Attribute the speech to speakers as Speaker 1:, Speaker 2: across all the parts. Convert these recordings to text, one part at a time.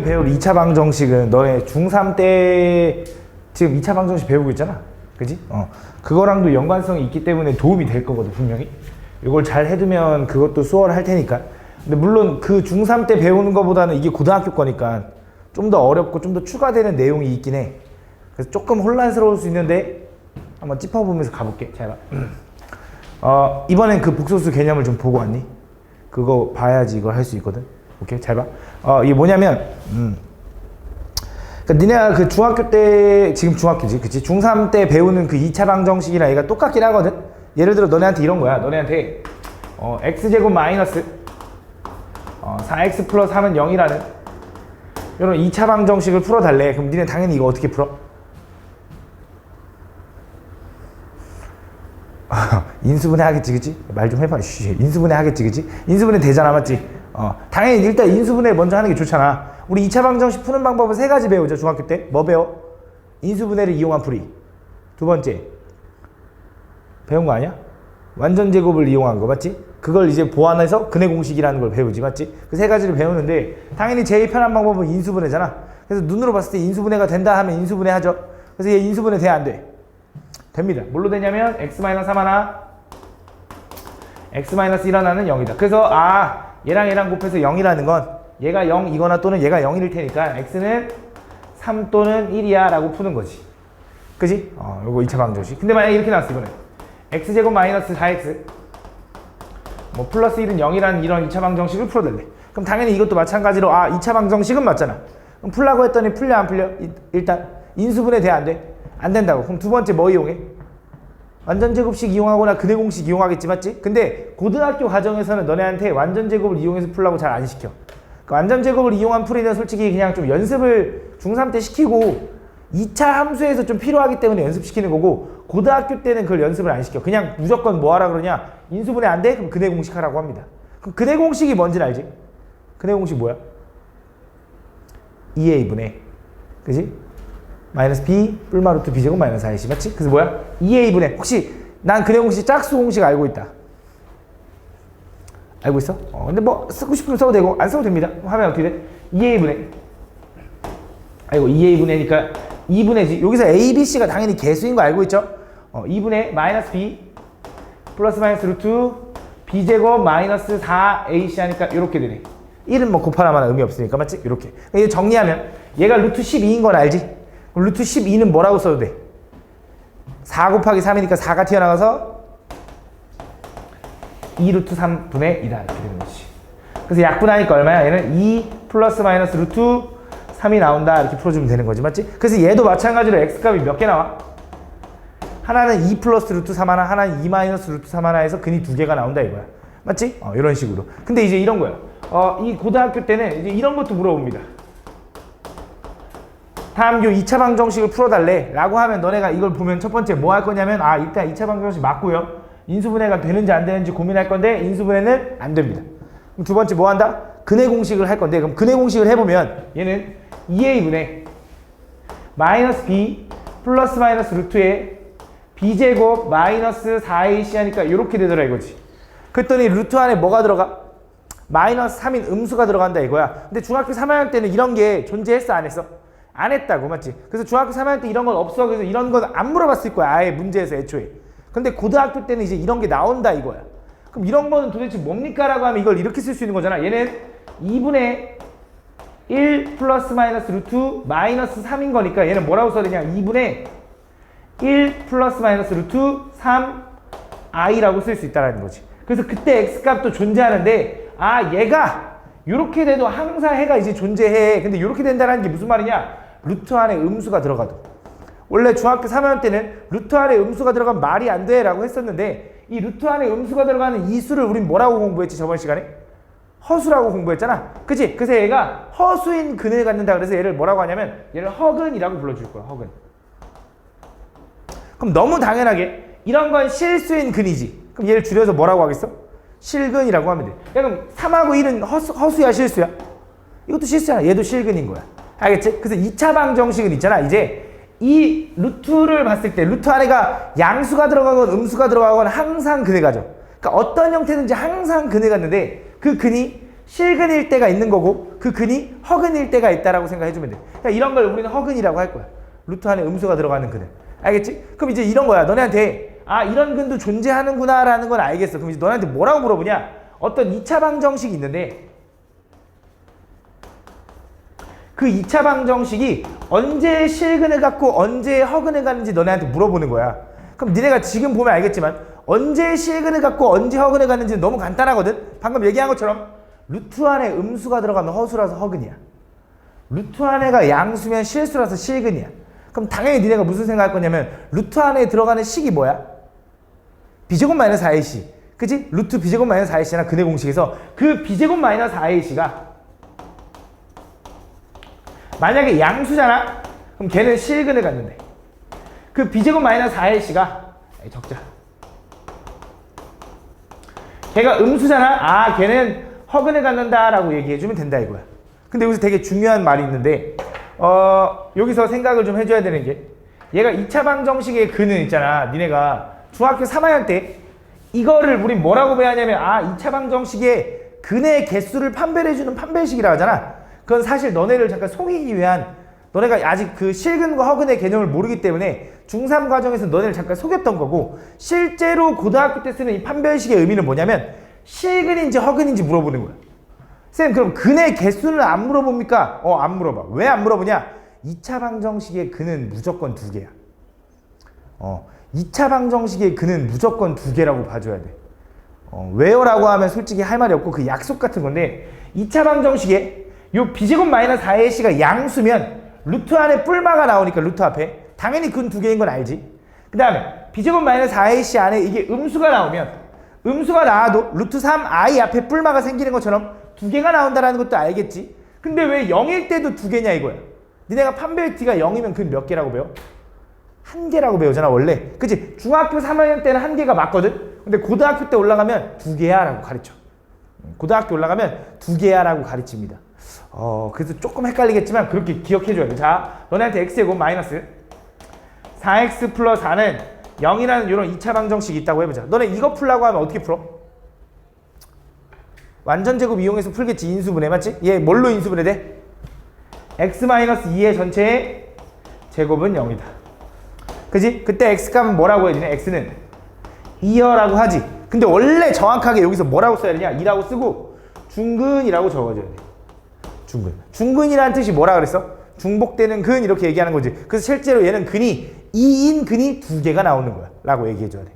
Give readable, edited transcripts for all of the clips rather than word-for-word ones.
Speaker 1: 배울 2차 방정식은 너네 중3 때 지금 2차 방정식 배우고 있잖아. 그지? 그거랑도 연관성이 있기 때문에 도움이 될 거거든, 분명히. 이걸 잘 해두면 그것도 수월할 테니까. 근데 물론 그 중3 때 배우는 것보다는 이게 고등학교 거니까 좀 더 어렵고 좀 더 추가되는 내용이 있긴 해. 그래서 조금 혼란스러울 수 있는데 한번 짚어보면서 가볼게. 잘 봐. 이번엔 그 복소수 개념을 좀 보고 왔니? 그거 봐야지 이걸 할 수 있거든. 오케이, 잘 봐. 이게 뭐냐면, 그러니까 니네가 그 중학교 때, 지금 중학교지, 그치? 중3 때 배우는 그 2차 방정식이랑 얘가 똑같긴 하거든? 예를 들어 너네한테 이런 거야. 너네한테, x제곱 마이너스, 4x 플러스 3은 0이라는 이런 2차 방정식을 풀어달래. 그럼 니네 당연히 이거 어떻게 풀어? 인수분해 하겠지, 그치? 말 좀 해봐. 인수분해 하겠지, 그치? 인수분해 되잖아, 맞지? 당연히 일단 인수분해 먼저 하는 게 좋잖아. 우리 2차 방정식 푸는 방법은 3가지 배우죠, 중학교 때. 뭐 배워? 인수분해를 이용한 풀이. 두 번째, 배운 거 아니야? 완전 제곱을 이용한 거, 맞지? 그걸 이제 보완해서 근해 공식이라는 걸 배우지, 맞지? 그 3가지를 배우는데 당연히 제일 편한 방법은 인수분해잖아. 그래서 눈으로 봤을 때 인수분해가 된다 하면 인수분해 하죠. 그래서 얘 인수분해 돼, 안 돼? 됩니다. 뭘로 되냐면 x-3 하나, x-1 하나는 0이다. 그래서 얘랑 얘랑 곱해서 0이라는 건 얘가 0이거나 또는 얘가 0일 테니까 x는 3 또는 1이야 라고 푸는 거지. 그지? 요거 2차 방정식. 근데 만약에 이렇게 나왔어, 이번에 x제곱 마이너스 4x 뭐 플러스 1은 0이라는 이런 2차 방정식을 풀어달래. 그럼 당연히 이것도 마찬가지로 2차 방정식은 맞잖아. 그럼 풀라고 했더니 풀려 안 풀려? 일단 인수분해 돼, 안 돼? 안 된다고. 그럼 두 번째 뭐 이용해? 완전제곱식 이용하거나 근해공식 이용하겠지, 맞지? 근데 고등학교 과정에서는 너네한테 완전제곱을 이용해서 풀라고 잘 안 시켜. 그 완전제곱을 이용한 풀이는 솔직히 그냥 좀 연습을 중3 때 시키고 2차 함수에서 좀 필요하기 때문에 연습시키는 거고, 고등학교 때는 그걸 연습을 안 시켜. 그냥 무조건 뭐 하라 그러냐? 인수분해 안 돼? 그럼 근해공식 하라고 합니다. 그럼 근해공식이 뭔지는 알지? 근해공식 뭐야? 2a분의, 그지? 마이너스 b 뿔마 루트 b제곱 마이너스 4ac, 맞지? 그래서 뭐야? 2a분의, 혹시 난 근해공식 짝수 공식 알고 있다. 알고 있어? 근데 뭐 쓰고 싶으면 써도 되고 안 써도 됩니다. 하면 어떻게 돼? 2a분의, 아이고 2a분의니까 2분의지. 여기서 a, b, c가 당연히 개수인 거 알고 있죠? 2분의 마이너스 b 플러스 마이너스 루트 b제곱 마이너스 4ac 하니까 이렇게 되네. 1은 뭐 곱하나마나 의미 없으니까, 맞지? 이렇게. 이제 정리하면 얘가 루트 12인 건 알지? 그럼 루트 12는 뭐라고 써도 돼? 4 곱하기 3이니까 4가 튀어나가서 2 루트 3분의 2다 이렇게 되는 거지. 그래서 약분하니까 얼마야? 얘는 2 플러스 마이너스 루트 3이 나온다 이렇게 풀어주면 되는 거지, 맞지? 그래서 얘도 마찬가지로 x값이 몇 개 나와? 하나는 2 플러스 루트 3 하나, 하나는 2 마이너스 루트 3 하나에서 근이 2개가 나온다 이거야, 맞지? 이런 식으로. 근데 이제 이런 거야. 이 고등학교 때는 이제 이런 것도 물어봅니다. 다음 요 2차 방정식을 풀어달래 라고 하면 너네가 이걸 보면 첫 번째 뭐 할 거냐면 일단 2차 방정식 맞고요. 인수분해가 되는지 안 되는지 고민할 건데 인수분해는 안 됩니다. 그럼 두 번째 뭐 한다? 근해 공식을 할 건데, 그럼 근해 공식을 해보면 얘는 2a분의 마이너스 b 플러스 마이너스 루트에 b제곱 마이너스 4ac 하니까 이렇게 되더라 이거지. 그랬더니 루트 안에 뭐가 들어가? 마이너스 3인 음수가 들어간다 이거야. 근데 중학교 3학년 때는 이런 게 존재했어, 안 했어? 안 했다고, 맞지? 그래서 중학교 3학년 때 이런 건 없어. 그래서 이런 건 안 물어봤을 거야, 아예 문제에서 애초에. 근데 고등학교 때는 이제 이런 게 나온다 이거야. 그럼 이런 거는 도대체 뭡니까? 라고 하면 이걸 이렇게 쓸 수 있는 거잖아. 얘는 2분의 1 플러스 마이너스 루트 마이너스 3인 거니까 얘는 뭐라고 써야 되냐? 2분의 1 플러스 마이너스 루트 3i라고 쓸 수 있다는 거지. 그래서 그때 x값도 존재하는데 얘가 이렇게 돼도 항상 해가 이제 존재해. 근데 이렇게 된다는 게 무슨 말이냐? 루트 안에 음수가 들어가도. 원래 중학교 3학년 때는 루트 안에 음수가 들어가면 말이 안 돼 라고 했었는데, 이 루트 안에 음수가 들어가는 이 수를 우린 뭐라고 공부했지 저번 시간에? 허수라고 공부했잖아, 그치? 그래서 얘가 허수인 근을 갖는다. 그래서 얘를 뭐라고 하냐면 얘를 허근이라고 불러줄 거야, 허근. 그럼 너무 당연하게 이런 건 실수인 근이지. 그럼 얘를 줄여서 뭐라고 하겠어? 실근이라고 하면 돼. 야, 그럼 3하고 1은 허수야 실수야? 이것도 실수야. 얘도 실근인 거야. 알겠지? 그래서 2차 방정식은 있잖아. 이제 이 루트를 봤을 때 루트 안에가 양수가 들어가건 음수가 들어가건 항상 근해 가죠. 그러니까 어떤 형태든지 항상 근해 갔는데 그 근이 실근일 때가 있는 거고 그 근이 허근일 때가 있다라고 생각해주면 돼. 그러니까 이런 걸 우리는 허근이라고 할 거야. 루트 안에 음수가 들어가는 근을. 알겠지? 그럼 이제 이런 거야. 너네한테 아 이런 근도 존재하는구나 라는 건 알겠어. 그럼 이제 너네한테 뭐라고 물어보냐? 어떤 2차 방정식이 있는데 그 2차 방정식이 언제 실근을 갖고 언제 허근을 갖는지 너네한테 물어보는 거야. 그럼 니네가 지금 보면 알겠지만 언제 실근을 갖고 언제 허근을 갖는지는 너무 간단하거든. 방금 얘기한 것처럼 루트 안에 음수가 들어가면 허수라서 허근이야. 루트 안에가 양수면 실수라서 실근이야. 그럼 당연히 니네가 무슨 생각할 거냐면 루트 안에 들어가는 식이 뭐야? b제곱 마이너스 4ac. 그치? 루트 b제곱 마이너스 4ac나 근의 공식에서 그 b제곱 마이너스 4ac가 만약에 양수잖아? 그럼 걔는 실근을 갖는데 그 b제곱 마이너스 4ac가 적자. 걔가 음수잖아? 아 걔는 허근을 갖는다 라고 얘기해주면 된다 이거야. 근데 여기서 되게 중요한 말이 있는데 여기서 생각을 좀 해줘야 되는 게 얘가 2차 방정식의 근은 있잖아. 니네가 중학교 3학년 때 이거를 우린 뭐라고 배웠냐면 아 2차 방정식의 근의 개수를 판별해주는 판별식이라고 하잖아. 그건 사실 너네를 잠깐 속이기 위한 너네가 아직 그 실근과 허근의 개념을 모르기 때문에 중3 과정에서 너네를 잠깐 속였던 거고 실제로 고등학교 때 쓰는 이 판별식의 의미는 뭐냐면 실근인지 허근인지 물어보는 거야. 쌤 그럼 근의 개수는 안 물어봅니까? 안 물어봐. 왜 안 물어보냐? 2차 방정식의 근은 무조건 2개야. 2차 방정식의 근은 무조건 2개라고 봐줘야 돼. 왜요? 라고 하면 솔직히 할 말이 없고 그 약속 같은 건데 2차 방정식에 요 b제곱 마이너스 4ac가 양수면 루트 안에 뿔마가 나오니까 루트 앞에 당연히 근 2개인 건 알지. 그 다음에 b제곱 마이너스 4ac 안에 이게 음수가 나오면 음수가 나와도 루트 3i 앞에 뿔마가 생기는 것처럼 2개가 나온다는 것도 알겠지. 근데 왜 0일 때도 2개냐 이거야. 니네가 판별 t가 0이면 근 몇 개라고 배워? 1개라고 배우잖아 원래. 그치? 중학교 3학년 때는 1개가 맞거든. 근데 고등학교 때 올라가면 2개야 라고 가르쳐. 고등학교 올라가면 2개야 라고 가르칩니다. 그래서 조금 헷갈리겠지만 그렇게 기억해줘야 돼. 자, 너네한테 x제곱 마이너스 4x 플러스 4는 0이라는 이런 2차 방정식이 있다고 해보자. 너네 이거 풀라고 하면 어떻게 풀어? 완전제곱 이용해서 풀겠지. 인수분해 맞지? 얘 뭘로 인수분해 돼? x 마이너스 2의 전체의 제곱은 0이다. 그지? 그때 x값은 뭐라고 해야 되냐? x는 2여라고 하지. 근데 원래 정확하게 여기서 뭐라고 써야 되냐? 2라고 쓰고 중근이라고 적어줘야 돼. 중근. 중근이라는 뜻이 뭐라 그랬어? 중복되는 근 이렇게 얘기하는 거지. 그래서 실제로 얘는 근이 2인 근이 2개가 나오는 거야 라고 얘기해줘야 돼.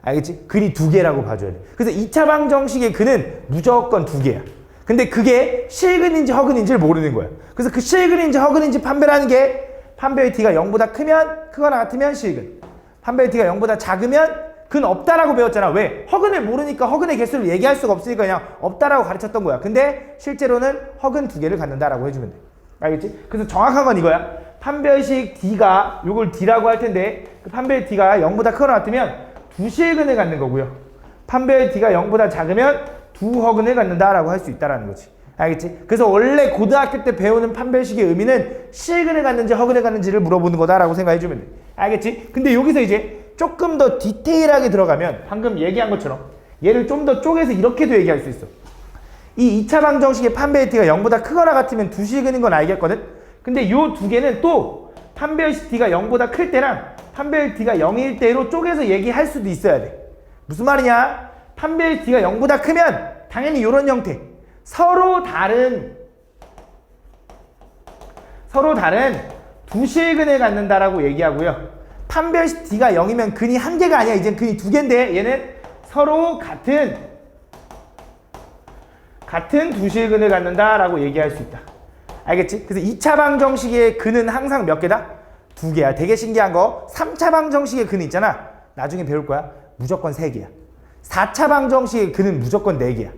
Speaker 1: 알겠지? 근이 2개라고 봐줘야 돼. 그래서 2차 방정식의 근은 무조건 2개야. 근데 그게 실근인지 허근인지를 모르는 거야. 그래서 그 실근인지 허근인지 판별하는 게 판별 t가 0보다 크거나 같으면 실근, 판별 t가 0보다 작으면 근 없다라고 배웠잖아. 왜? 허근을 모르니까 허근의 개수를 얘기할 수가 없으니까 그냥 없다라고 가르쳤던 거야. 근데 실제로는 허근 2개를 갖는다라고 해주면 돼. 알겠지? 그래서 정확한 건 이거야. 판별식 d가 요걸 d라고 할 텐데 그 판별 t가 0보다 크거나 같으면 2실근을 갖는 거고요. 판별 t가 0보다 작으면 2허근을 갖는다라고 할 수 있다라는 거지. 알겠지? 그래서 원래 고등학교 때 배우는 판별식의 의미는 실근을 갖는지 허근을 갖는지를 물어보는 거다라고 생각해주면 돼. 알겠지? 근데 여기서 이제 조금 더 디테일하게 들어가면 방금 얘기한 것처럼 얘를 좀 더 쪼개서 이렇게도 얘기할 수 있어. 이 2차 방정식의 판별 t가 0보다 크거나 같으면 2실근인 건 알겠거든? 근데 요 두 개는 또 판별식 t가 0보다 클 때랑 판별 t가 0일 때로 쪼개서 얘기할 수도 있어야 돼. 무슨 말이냐? 판별 t가 0보다 크면 당연히 이런 형태. 서로 다른 2실근을 갖는다라고 얘기하고요. 판별식 t가 0이면 근이 1개가 아니야. 이젠 근이 2개인데 얘는 서로 같은 2실근을 갖는다라고 얘기할 수 있다. 알겠지? 그래서 2차 방정식의 근은 항상 몇 개다? 2개야. 되게 신기한 거 3차 방정식의 근이 있잖아. 나중에 배울 거야. 무조건 3개야. 4차 방정식의 근은 무조건 4개야.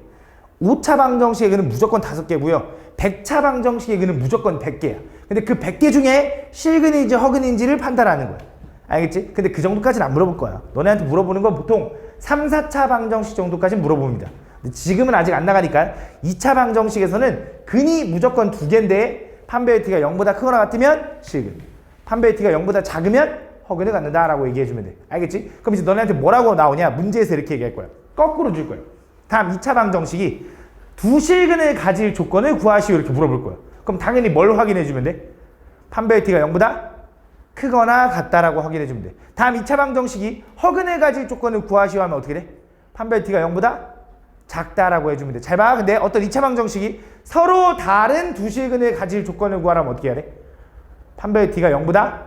Speaker 1: 5차 방정식의 근은 무조건 5개고요. 100차 방정식의 근은 무조건 100개야. 근데 그 100개 중에 실근인지 허근인지를 판단하는 거야. 알겠지? 근데 그 정도까지는 안 물어볼 거야. 너네한테 물어보는 건 보통 3, 4차 방정식 정도까지는 물어봅니다. 근데 지금은 아직 안 나가니까 2차 방정식에서는 근이 무조건 2개인데 판별 t가 0보다 크거나 같으면 실근, 판별 t가 0보다 작으면 허근을 갖는다라고 얘기해주면 돼. 알겠지? 그럼 이제 너네한테 뭐라고 나오냐? 문제에서 이렇게 얘기할 거야. 거꾸로 줄 거야. 다음 2차 방정식이 두 실근을 가질 조건을 구하시오 이렇게 물어볼 거야. 그럼 당연히 뭘 확인해 주면 돼? 판별 t가 0보다 크거나 같다라고 확인해 주면 돼. 다음 2차 방정식이 허근을 가질 조건을 구하시오 하면 어떻게 돼? 판별 t가 0보다 작다라고 해주면 돼. 잘 봐. 근데 어떤 2차 방정식이 서로 다른 두 실근을 가질 조건을 구하라면 어떻게 해야 돼? 판별 t가 0보다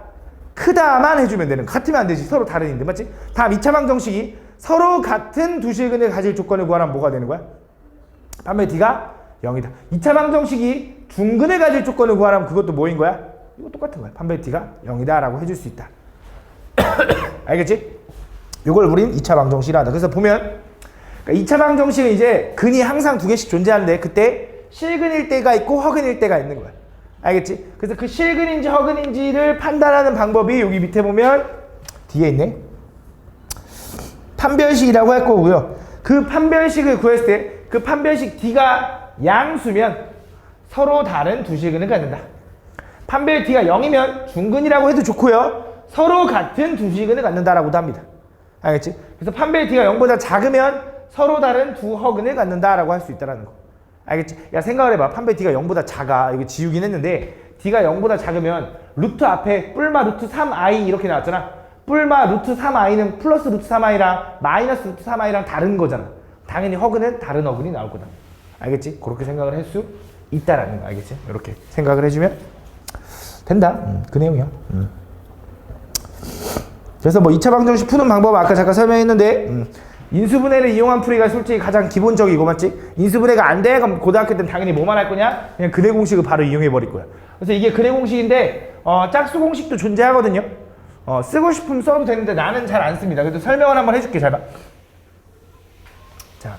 Speaker 1: 크다만 해주면 되는 거. 같으면 안 되지. 서로 다른인데 맞지? 다음 2차 방정식이 서로 같은 두 실근을 가질 조건을 구하라면 뭐가 되는 거야? 판별 t가 0이다. 2차 방정식이 중근을 가질 조건을 구하라면 그것도 뭐인 거야? 이거 똑같은 거야. 판별 t가 0이다 라고 해줄 수 있다. 알겠지? 이걸 우린 2차 방정식이라 한다. 그래서 보면 그러니까 2차 방정식은 이제 근이 항상 두 개씩 존재하는데 그때 실근일 때가 있고 허근일 때가 있는 거야. 알겠지? 그래서 그 실근인지 허근인지를 판단하는 방법이 여기 밑에 보면 뒤에 있네. 판별식이라고 할 거고요. 그 판별식을 구했을 때 그 판별식 D가 양수면 서로 다른 두 실근을 갖는다. 판별 D가 0이면 중근이라고 해도 좋고요. 서로 같은 두 실근을 갖는다라고도 합니다. 알겠지? 그래서 판별 D가 0보다 작으면 서로 다른 두 허근을 갖는다라고 할 수 있다라는 거. 알겠지? 야 생각을 해봐. 판별 D가 0보다 작아. 이거 지우긴 했는데 D가 0보다 작으면 루트 앞에 뿔마 루트 3i 이렇게 나왔잖아. 뿔마 루트 3i는 플러스 루트 3i랑 마이너스 루트 3i랑 다른 거잖아. 당연히 허근은 다른 허근이 나올 거다. 알겠지? 그렇게 생각을 할 수 있다라는 거. 알겠지? 이렇게 생각을 해주면 된다. 그 내용이야. 그래서 뭐 2차 방정식 푸는 방법 아까 잠깐 설명했는데 인수분해를 이용한 풀이가 솔직히 가장 기본적이고 맞지? 인수분해가 안 돼? 그럼 고등학교 때는 당연히 뭐만 할 거냐? 그냥 근해 공식을 바로 이용해 버릴 거야. 그래서 이게 근해 공식인데 짝수 공식도 존재하거든요. 쓰고 싶으면 써도 되는데 나는 잘 안 씁니다. 그래도 설명을 한번 해줄게. 잘 봐. 자,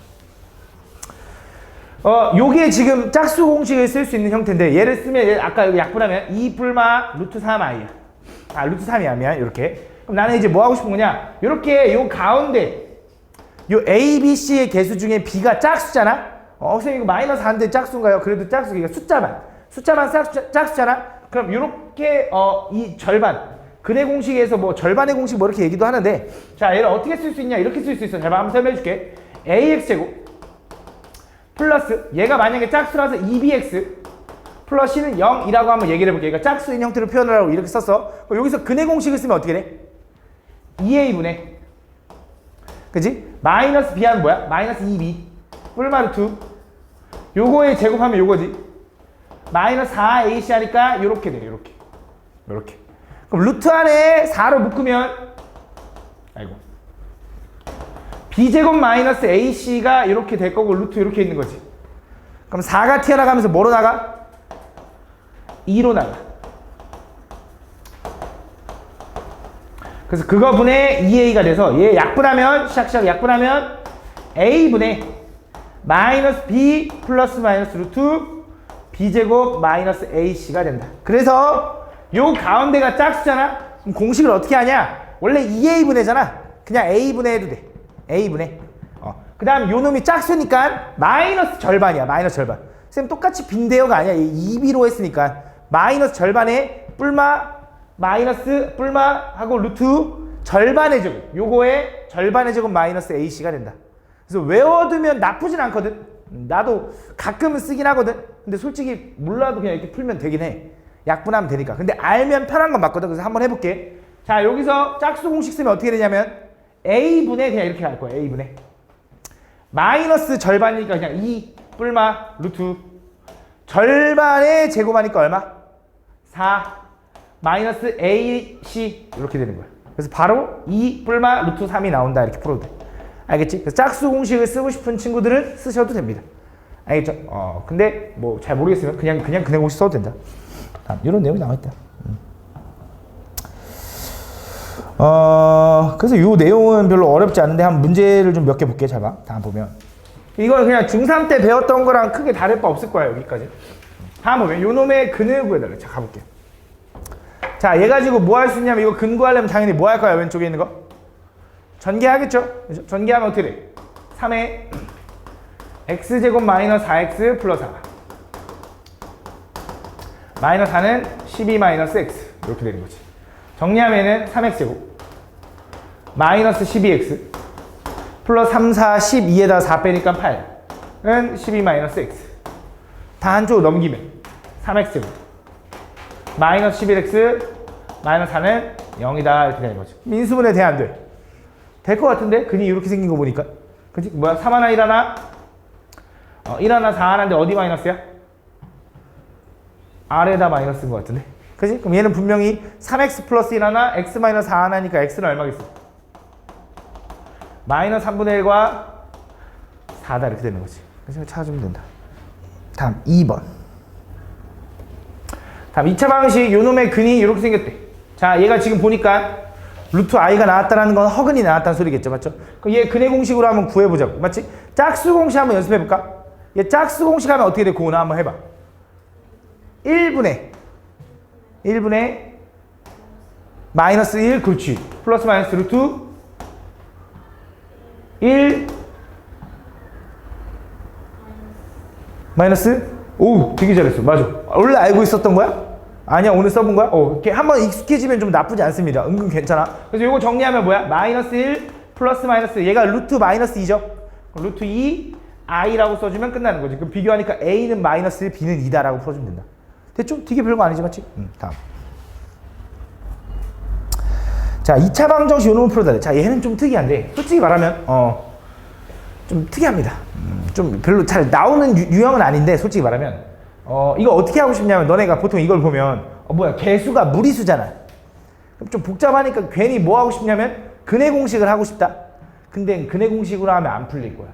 Speaker 1: 요게 지금 짝수 공식을 쓸 수 있는 형태인데 얘를 쓰면 아까 여기 약분하면 2 뿔마 루트 3i야. 루트 3이야. 미안. 이렇게. 그럼 나는 이제 뭐 하고 싶은 거냐? 요렇게 요 가운데 요 A, B, C의 개수 중에 B가 짝수잖아? 선생님 이거 마이너스 4인데 짝수인가요? 그래도 짝수, 이거 숫자만 짝수잖아? 그럼 요렇게 이 절반 근해 공식에서 뭐 절반의 공식 뭐 이렇게 얘기도 하는데 자 얘를 어떻게 쓸 수 있냐? 이렇게 쓸 수 있어. 잘 봐. 한번 설명해 줄게. AX제곱 플러스 얘가 만약에 짝수라서 2BX 플러스 C는 0이라고 한번 얘기를 해볼게. 그러니까 짝수인 형태로 표현을 하라고 이렇게 썼어. 그럼 여기서 근해 공식을 쓰면 어떻게 돼? 2A분의 그지? 마이너스 B 하면 뭐야? 마이너스 2B 뿔마 루트 요거에 제곱하면 요거지. 마이너스 4AC 하니까 요렇게 돼. 요렇게 그럼 루트 안에 4로 묶으면 B제곱 마이너스 AC가 이렇게 될 거고 루트 이렇게 있는 거지. 그럼 4가 튀어나가면서 뭐로 나가? 2로 나가. 그래서 그거 분의 2A가 돼서 얘 약분하면 샥샥 약분하면 A분의 마이너스 B 플러스 마이너스 루트 B제곱 마이너스 AC가 된다. 그래서 요 가운데가 짝수잖아? 그럼 공식을 어떻게 하냐? 원래 2A분의잖아. 그냥 A분의 해도 돼. A분의. 그 다음 요 놈이 짝수니까 마이너스 절반이야. 마이너스 절반. 쌤 똑같이 빈대요가 아니야. 2B로 했으니까. 마이너스 절반에 뿔마 마이너스 뿔마 하고 루트 절반의 제곱. 요거에 절반의 제곱 마이너스 AC가 된다. 그래서 외워두면 나쁘진 않거든. 나도 가끔은 쓰긴 하거든. 근데 솔직히 몰라도 그냥 이렇게 풀면 되긴 해. 약분하면 되니까. 근데 알면 편한 건 맞거든. 그래서 한번 해볼게. 자 여기서 짝수 공식 쓰면 어떻게 되냐면 A분의 그냥 이렇게 할 거야. A분의 마이너스 절반이니까 그냥 2 뿔마 루트 절반의 제곱하니까 얼마? 4 마이너스 AC 이렇게 되는 거야. 그래서 바로 2 뿔마 루트 3이 나온다. 이렇게 풀어도 돼. 알겠지? 그래서 짝수 공식을 쓰고 싶은 친구들은 쓰셔도 됩니다. 알겠죠? 근데 뭐 잘 모르겠으면 그냥 근해 공식 써도 된다. 이런 내용이 나와있다. 그래서 이 내용은 별로 어렵지 않은데 한 문제를 좀 몇 개 볼게. 잘 봐. 다음 보면 이건 그냥 중3 때 배웠던 거랑 크게 다를 바 없을 거야. 여기까지. 다음 보면 요 놈의 근을 구해달래. 자 가볼게. 자 얘 가지고 뭐 할 수 있냐면 이거 근 구하려면 당연히 뭐 할 거야? 왼쪽에 있는 거 전개하겠죠? 그렇죠? 전개하면 어떻게 돼? 3에 x제곱 마이너스 4x 플러스 4 마이너스 4는 12 마이너스 x 이렇게 되는 거지. 정리하면은 3x제곱 마이너스 12x 플러스 3, 4, 12에다 4 빼니까 8 12 마이너스 x. 다 한쪽으로 넘기면 3x제곱. 마이너스 11x 마이너스 4는 0이다. 이렇게 되는 거죠. 인수분해 돼, 안 돼? 될 것 같은데? 근이 이렇게 생긴 거 보니까. 그치? 뭐야? 3 하나 1 하나 1 하나 4 하나인데 어디 마이너스야? 아래에다 마이너스인 것 같은데? 그치? 그럼 얘는 분명히 3x 플러스 1 하나 x 마이너스 4 하나니까 x는 얼마겠어? 마이너스 3분의 1과 4다 이렇게 되는 거지. 그래서 찾아주면 된다. 다음 2번. 다음 2차 방식 요놈의 근이 이렇게 생겼대. 자, 얘가 지금 보니까 루트 i가 나왔다는 건 허근이 나왔다는 소리겠죠. 맞죠? 그럼 얘 근의 공식으로 한번 구해보자고. 맞지? 짝수 공식 한번 연습해볼까? 얘 짝수 공식 하면 어떻게 돼? 고은아 한번 해봐. 1분의 마이너스 1, 그렇지. 플러스 마이너스 루트 1 마이너스 오, 되게 잘했어. 맞아. 원래 알고 있었던 거야? 아니야, 오늘 써본 거야? 이렇게 한번 익숙해지면 좀 나쁘지 않습니다. 은근 괜찮아. 그래서 이거 정리하면 뭐야? 마이너스 1 플러스 마이너스, 얘가 루트 마이너스 2죠? 루트 2 i라고 써주면 끝나는 거지. 그럼 비교하니까 a는 마이너스 1, b는 2다라고 풀어주면 된다. 됐죠? 되게 별거 아니지, 맞지? 다음. 자, 2차 방정식 요놈을 풀어달래. 자, 얘는 좀 특이한데, 솔직히 말하면 좀 특이합니다. 좀 별로 잘 나오는 유형은 아닌데, 솔직히 말하면 이거 어떻게 하고 싶냐면, 너네가 보통 이걸 보면 뭐야, 개수가 무리수잖아. 좀 복잡하니까 괜히 뭐 하고 싶냐면 근의 공식을 하고 싶다. 근데 근의 공식으로 하면 안 풀릴 거야.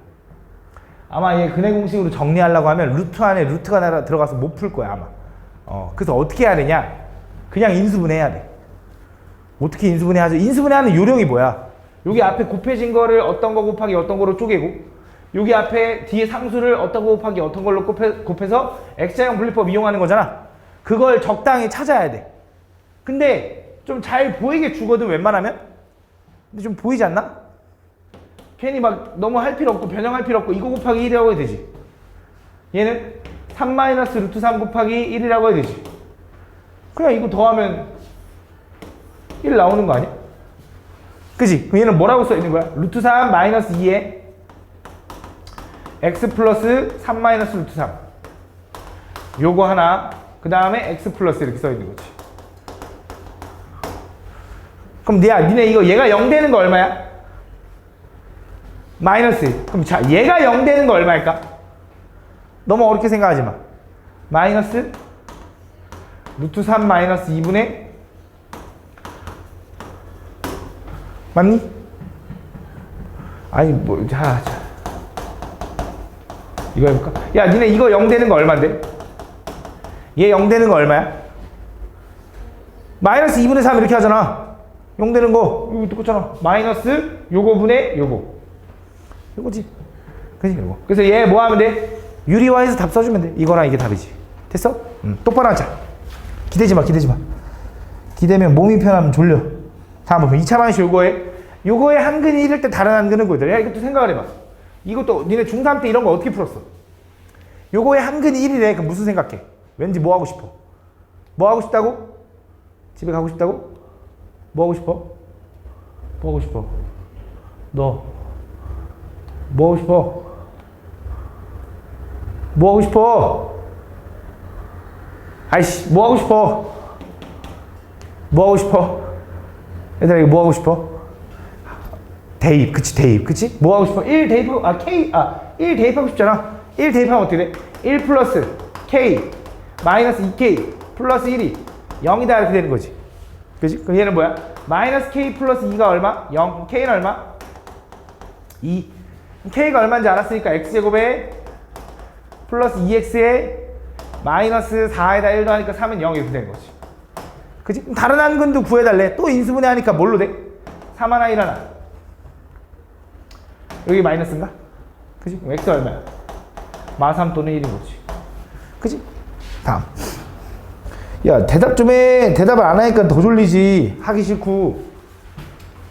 Speaker 1: 아마 얘 근의 공식으로 정리하려고 하면 루트 안에 루트가 들어가서 못 풀 거야, 아마. 그래서 어떻게 해야 되냐? 그냥 인수분해해야 돼. 어떻게 인수분해하죠? 인수분해하는 요령이 뭐야? 여기 앞에 곱해진 거를 어떤 거 곱하기 어떤 거로 쪼개고, 여기 앞에 뒤에 상수를 어떤 거 곱하기 어떤 걸로 곱해서 x좌형 분리법 이용하는 거잖아. 그걸 적당히 찾아야 돼. 근데 좀 잘 보이게 주거든, 웬만하면. 근데 좀 보이지 않나? 괜히 막 너무 할 필요 없고 변형할 필요 없고 이거 곱하기 1이라고 해야 되지. 얘는 3 마이너스 루트 3 곱하기 1이라고 해야 되지. 그냥 이거 더하면 1 나오는 거 아니야? 그지? 그럼 얘는 뭐라고 써 있는 거야? 루트 3 마이너스 2에 x 플러스 3 마이너스 루트 3 요거 하나, 그 다음에 x 플러스 이렇게 써 있는 거지. 그럼 니네 이거 얘가 0 되는 거 얼마야? 마이너스. 그럼 자, 얘가 0 되는 거 얼마일까? 너무 어렵게 생각하지 마. 마이너스 루트 3 마이너스 2분의, 맞니? 아니 뭐 자 이거 해볼까? 야, 니네 이거 0 되는 거 얼마인데? 얘 0 되는 거 얼마야? 마이너스 2분의 3 이렇게 하잖아. 0 되는 거 이거 똑같잖아. 마이너스 요거 분의 요거, 요거지. 그치? 요거. 그래서 얘 뭐 하면 돼? 유리화해서 답 써주면 돼. 이거랑 이게 답이지. 됐어? 똑바로 앉자. 기대지 마. 기대면 몸이 편하면 졸려. 다음 보면 2차 방식 요거에 한근이 이럴 때 다른 한근은 뭐더라? 야, 이것도 생각을 해봐. 이것도 니네 중3 때 이런 거 어떻게 풀었어? 요거에 한근이 1이래. 그럼 무슨 생각해? 왠지 뭐 하고 싶어? 뭐 하고 싶다고? 집에 가고 싶다고? 뭐 하고 싶어? 뭐 하고 싶어? 너 뭐 하고 싶어? 뭐 하고 싶어? 아이씨, 뭐 하고 싶어? 뭐 하고 싶어? 얘들아, 이거 뭐 하고 싶어? 대입, 그치, 대입, 그치? 뭐 하고 싶어? 1 대입하고, 1 대입하고 싶잖아. 1 대입하면 어떻게 돼? 1 플러스 k 마이너스 2k 플러스 1이 0이다 이렇게 되는 거지. 그치? 그럼 얘는 뭐야? 마이너스 k 플러스 2가 얼마? 0. k는 얼마? 2. k가 얼마인지 알았으니까 x제곱에 플러스 2x에 마이너스 4에다 1도 하니까 3은 0 이렇게 되는 거지. 그치? 그럼 다른 한근도 구해달래. 또 인수분해 하니까 뭘로 돼? 3 하나 1 하나. 여기 마이너스인가? 그치? 그럼 x 얼마야? 마3 또는 1인 거지. 그치? 다음. 야, 대답 좀 해. 대답을 안 하니까 더 졸리지. 하기 싫고.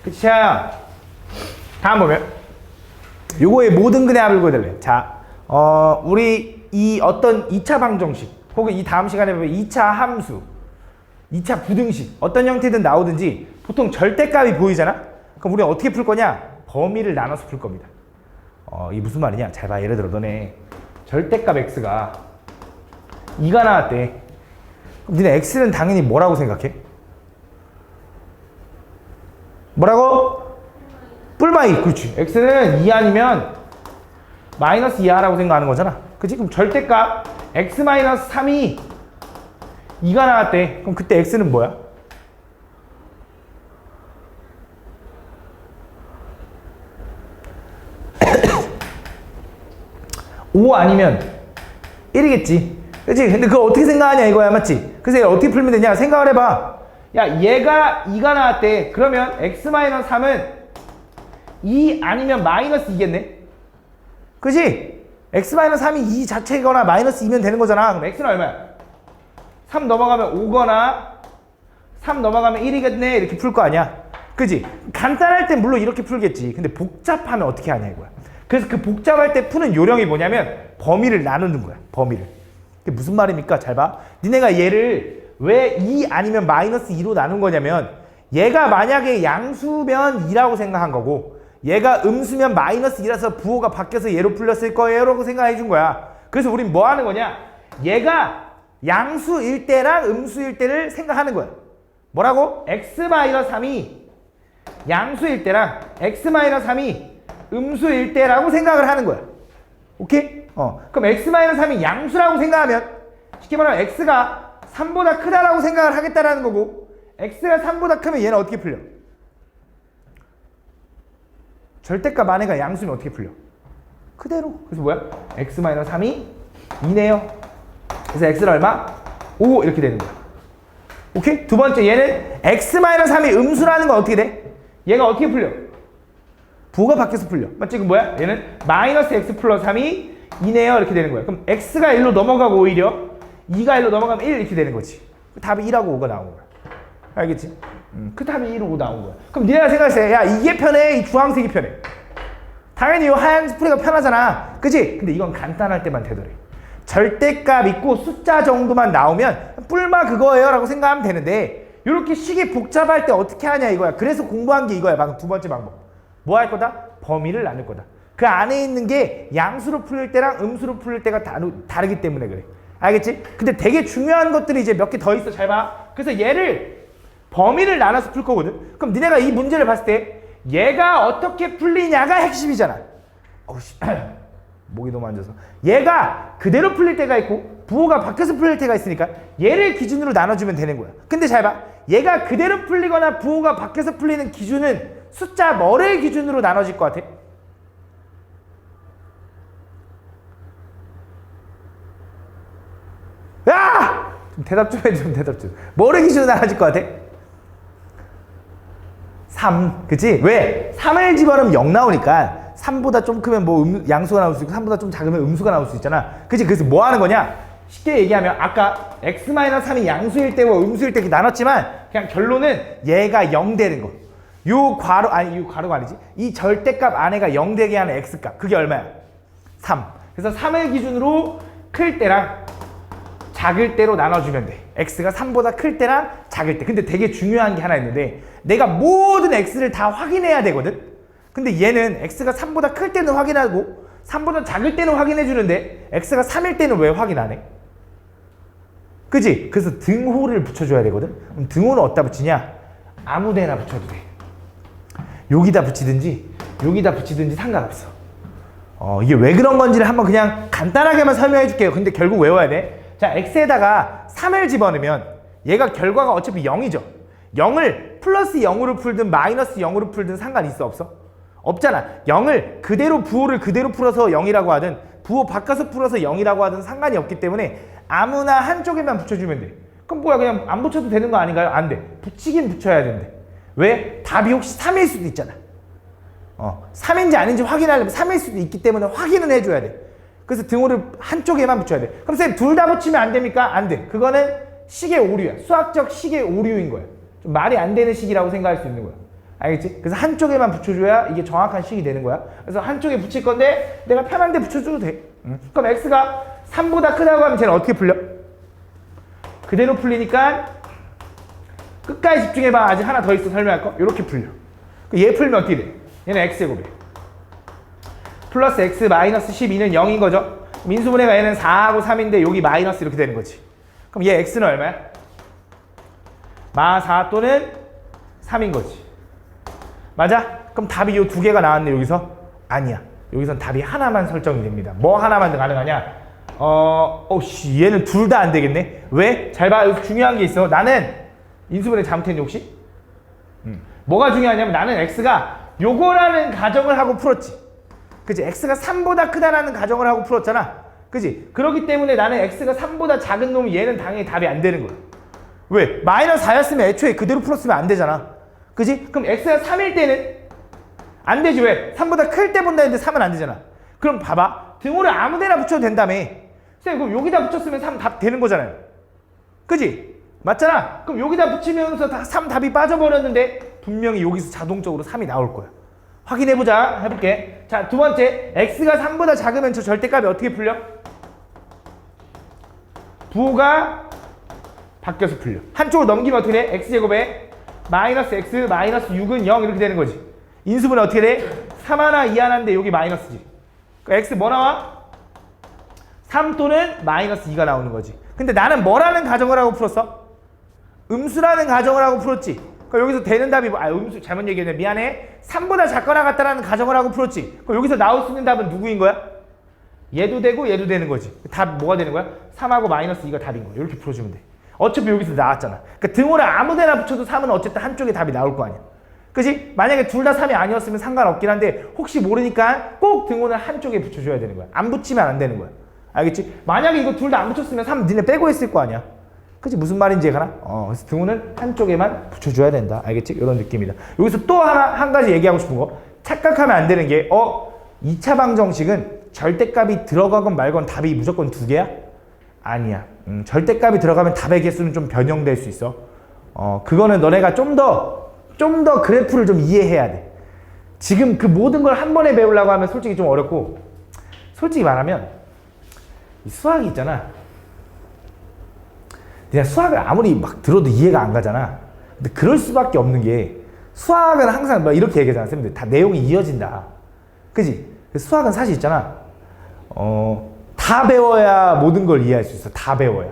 Speaker 1: 그치? 자, 다음 보면 요거의 모든 근의 합을 구해달래. 자, 우리 이 어떤 2차 방정식 혹은 이 다음 시간에 보면 2차 함수, 2차 부등식 어떤 형태든 나오든지 보통 절대값이 보이잖아? 그럼 우리가 어떻게 풀 거냐? 범위를 나눠서 풀 겁니다. 이게 무슨 말이냐? 잘 봐. 예를 들어 너네 절대값 x가 2가 나왔대. 그럼 니네 x는 당연히 뭐라고 생각해? 뭐라고? 뿔마이. 그렇지. x는 2 아니면 마이너스 2하라고 생각하는 거잖아. 그치? 그럼 절대값 x-3이 2가 나왔대. 그럼 그때 x는 뭐야? 5 아니면 1이겠지. 그치? 근데 그거 어떻게 생각하냐 이거야. 맞지? 그래서 어떻게 풀면 되냐? 생각을 해봐. 야, 얘가 2가 나왔대. 그러면 x-3은 2 아니면 마이너스 2겠네? 그치? x-3이 2 자체거나 마이너스 2면 되는 거잖아. 그럼 x는 얼마야? 3 넘어가면 5거나 3 넘어가면 1이겠네. 이렇게 풀 거 아니야. 그치? 간단할 땐 물론 이렇게 풀겠지. 근데 복잡하면 어떻게 하냐 이거야. 그래서 그 복잡할 때 푸는 요령이 뭐냐면 범위를 나누는 거야. 범위를. 그게 무슨 말입니까? 잘 봐. 니네가 얘를 왜 2 아니면 마이너스 2로 나눈 거냐면 얘가 만약에 양수면 2라고 생각한 거고 얘가 음수면 마이너스 2라서 부호가 바뀌어서 얘로 풀렸을 거예요 라고 생각해 준 거야. 그래서 우린 뭐 하는 거냐? 얘가 양수일 때랑 음수일 때를 생각하는 거야. 뭐라고? x-3이 양수일 때랑 x-3이 음수일 때라고 생각을 하는 거야. 오케이? 그럼 x-3이 양수라고 생각하면 쉽게 말하면 x가 3보다 크다라고 생각을 하겠다라는 거고 x가 3보다 크면 얘는 어떻게 풀려? 절대값 안에가 양수면 어떻게 풀려? 그대로. 그래서 뭐야? x-3이 2네요. 그래서 x는 얼마? 5 이렇게 되는 거야. 오케이? 두 번째 얘는 x-3이 음수라는 건 어떻게 돼? 얘가 어떻게 풀려? 부호가 바뀌어서 풀려. 맞지? 그럼 뭐야? 얘는 마이너스 x 플러스 3이 2네요. 이렇게 되는 거야. 그럼 x가 1로 넘어가고 오히려 2가 1로 넘어가면 1 이렇게 되는 거지. 답이 1하고 5가 나온 거야. 알겠지? 그 답이 1하고 5 나온 거야. 그럼 니네가 생각했어. 야, 이게 편해? 이 주황색이 편해? 당연히 이 하얀 스프레이가 편하잖아. 그치? 근데 이건 간단할 때만 되더래. 절대값 있고 숫자 정도만 나오면 뿔마 그거예요 라고 생각하면 되는데 이렇게 식이 복잡할 때 어떻게 하냐 이거야. 그래서 공부한 게 이거야. 방금 두 번째 방법. 뭐 할 거다? 범위를 나눌 거다. 그 안에 있는 게 양수로 풀릴 때랑 음수로 풀릴 때가 다르기 때문에 그래. 알겠지? 근데 되게 중요한 것들이 이제 몇 개 더 있어. 잘 봐. 그래서 얘를 범위를 나눠서 풀 거거든. 그럼 니네가 이 문제를 봤을 때 얘가 어떻게 풀리냐가 핵심이잖아. 어우씨. 목이 너무 안 좋아서. 얘가 그대로 풀릴 때가 있고 부호가 바뀌어서 풀릴 때가 있으니까 얘를 기준으로 나눠주면 되는 거야. 근데 잘 봐. 얘가 그대로 풀리거나 부호가 바뀌어서 풀리는 기준은 숫자 뭐를 기준으로 나눠질 것 같아? 야! 좀 대답 좀 해줘. 대답 좀. 뭐를 기준으로 나눠질 것 같아? 3. 그치? 왜? 3을 집어넣으면 0 나오니까 3보다 좀 크면 뭐 양수가 나올 수 있고 3보다 좀 작으면 음수가 나올 수 있잖아. 그치? 그래서 뭐 하는 거냐? 쉽게 얘기하면 아까 x-3이 양수일 때와 음수일 때 이렇게 나눴지만 그냥 결론은 얘가 0 되는 거. 요 괄호, 아니, 요 괄호가 아니지. 이 절대값 안에가 0 되게 하는 x값. 그게 얼마야? 3. 그래서 3을 기준으로 클 때랑 작을 때로 나눠주면 돼. x가 3보다 클 때랑 작을 때. 근데 되게 중요한 게 하나 있는데 내가 모든 x를 다 확인해야 되거든. 근데 얘는 x가 3보다 클 때는 확인하고 3보다 작을 때는 확인해 주는데 x가 3일 때는 왜 확인 안 해? 그치? 그래서 등호를 붙여줘야 되거든. 그럼 등호는 어디다 붙이냐? 아무 데나 붙여도 돼. 여기다 붙이든지 여기다 붙이든지 상관없어. 이게 왜 그런 건지를 한번 그냥 간단하게만 설명해 줄게요. 근데 결국 외워야 돼. 자, x에다가 3을 집어넣으면 얘가 결과가 어차피 0이죠. 0을 플러스 0으로 풀든 마이너스 0으로 풀든 상관 있어 없어? 없잖아. 0을 그대로 부호를 그대로 풀어서 0이라고 하든 부호 바꿔서 풀어서 0이라고 하든 상관이 없기 때문에 아무나 한쪽에만 붙여주면 돼. 그럼 뭐야, 그냥 안 붙여도 되는 거 아닌가요? 안 돼. 붙이긴 붙여야 된대. 왜? 답이 혹시 3일 수도 있잖아. 3인지 아닌지 확인하려면 3일 수도 있기 때문에 확인은 해줘야 돼. 그래서 등호를 한쪽에만 붙여야 돼. 그럼 쌤, 둘 다 붙이면 안 됩니까? 안 돼. 그거는 식의 오류야. 수학적 식의 오류인 거야. 좀 말이 안 되는 식이라고 생각할 수 있는 거야. 알겠지? 그래서 한쪽에만 붙여줘야 이게 정확한 식이 되는 거야. 그래서 한쪽에 붙일 건데 내가 편한 데 붙여줘도 돼. 그럼 x가 3보다 크다고 하면 쟤는 어떻게 풀려? 그대로 풀리니까 끝까지 집중해봐. 아직 하나 더 있어. 설명할 거. 이렇게 풀려. 얘 풀면 어떻게 돼? 얘는 x제곱이래. 플러스 x 마이너스 12는 0인 거죠. 인수분해가 얘는 4하고 3인데 여기 마이너스 이렇게 되는 거지. 그럼 얘 x는 얼마야? 마 4 또는 3인 거지. 맞아? 그럼 답이 이 두 개가 나왔네 여기서? 아니야. 여기선 답이 하나만 설정이 됩니다. 뭐 하나만 가능하냐? 얘는 둘 다 안 되겠네. 왜? 잘 봐. 여기서 중요한 게 있어. 나는 인수분해 잘못했니 혹시? 뭐가 중요하냐면 나는 x가 요거라는 가정을 하고 풀었지. 그치? x가 3보다 크다라는 가정을 하고 풀었잖아. 그치? 그렇기 때문에 나는 x가 3보다 작은 놈이 얘는 당연히 답이 안 되는 거야. 왜? 마이너스 4였으면 애초에 그대로 풀었으면 안 되잖아. 그치? 그럼 x가 3일 때는 안 되지. 왜? 3보다 클 때 본다 했는데 3은 안 되잖아. 그럼 봐봐. 등호를 아무 데나 붙여도 된다며. 쌤 그럼 여기다 붙였으면 3 답 되는 거잖아요. 그치? 맞잖아. 그럼 여기다 붙이면서 3 답이 빠져버렸는데 분명히 여기서 자동적으로 3이 나올 거야. 확인해보자. 해볼게. 자, 두 번째. x가 3보다 작으면 저 절대값이 어떻게 풀려? 부호가 바뀌어서 풀려. 한쪽으로 넘기면 어떻게 돼? x제곱에 마이너스 x 마이너스 6은 0 이렇게 되는 거지. 인수분해 어떻게 돼? 3 하나 2 하나인데 여기 마이너스지. 그러니까 x 뭐 나와? 3 또는 마이너스 2가 나오는 거지. 근데 나는 뭐라는 가정을 하고 풀었어? 음수라는 가정을 하고 풀었지. 그러니까 여기서 되는 답이 음수 잘못 얘기했네. 미안해. 3보다 작거나 같다라는 가정을 하고 풀었지. 그럼 여기서 나올 수 있는 답은 누구인 거야? 얘도 되고 얘도 되는 거지. 답 뭐가 되는 거야? 3하고 마이너스 2가 답인 거야. 이렇게 풀어주면 돼. 어차피 여기서 나왔잖아. 그러니까 등호를 아무 데나 붙여도 3은 어쨌든 한쪽에 답이 나올 거 아니야. 그치? 만약에 둘 다 3이 아니었으면 상관없긴 한데 혹시 모르니까 꼭 등호는 한쪽에 붙여줘야 되는 거야. 안 붙이면 안 되는 거야. 알겠지? 만약에 이거 둘 다 안 붙였으면 3 니네 빼고 했을 거 아니야. 그치? 무슨 말인지 가나? 그래서 등호는 한쪽에만 붙여줘야 된다. 알겠지? 이런 느낌이다. 여기서 또 한 가지 얘기하고 싶은 거. 착각하면 안 되는 게 2차 방정식은 절대값이 들어가건 말건 답이 무조건 두 개야? 아니야. 절대값이 들어가면 답의 개수는 좀 변형될 수 있어. 그거는 너네가 좀 더 그래프를 좀 이해해야 돼. 지금 그 모든 걸 한 번에 배우려고 하면 솔직히 좀 어렵고, 솔직히 말하면 이 수학이 있잖아. 내가 수학을 아무리 막 들어도 이해가 안 가잖아. 근데 그럴 수밖에 없는 게 수학은 항상 막 이렇게 얘기하잖아. 쌤들 다 내용이 이어진다. 그지? 수학은 사실 있잖아. 다 배워야 모든 걸 이해할 수 있어. 다 배워야.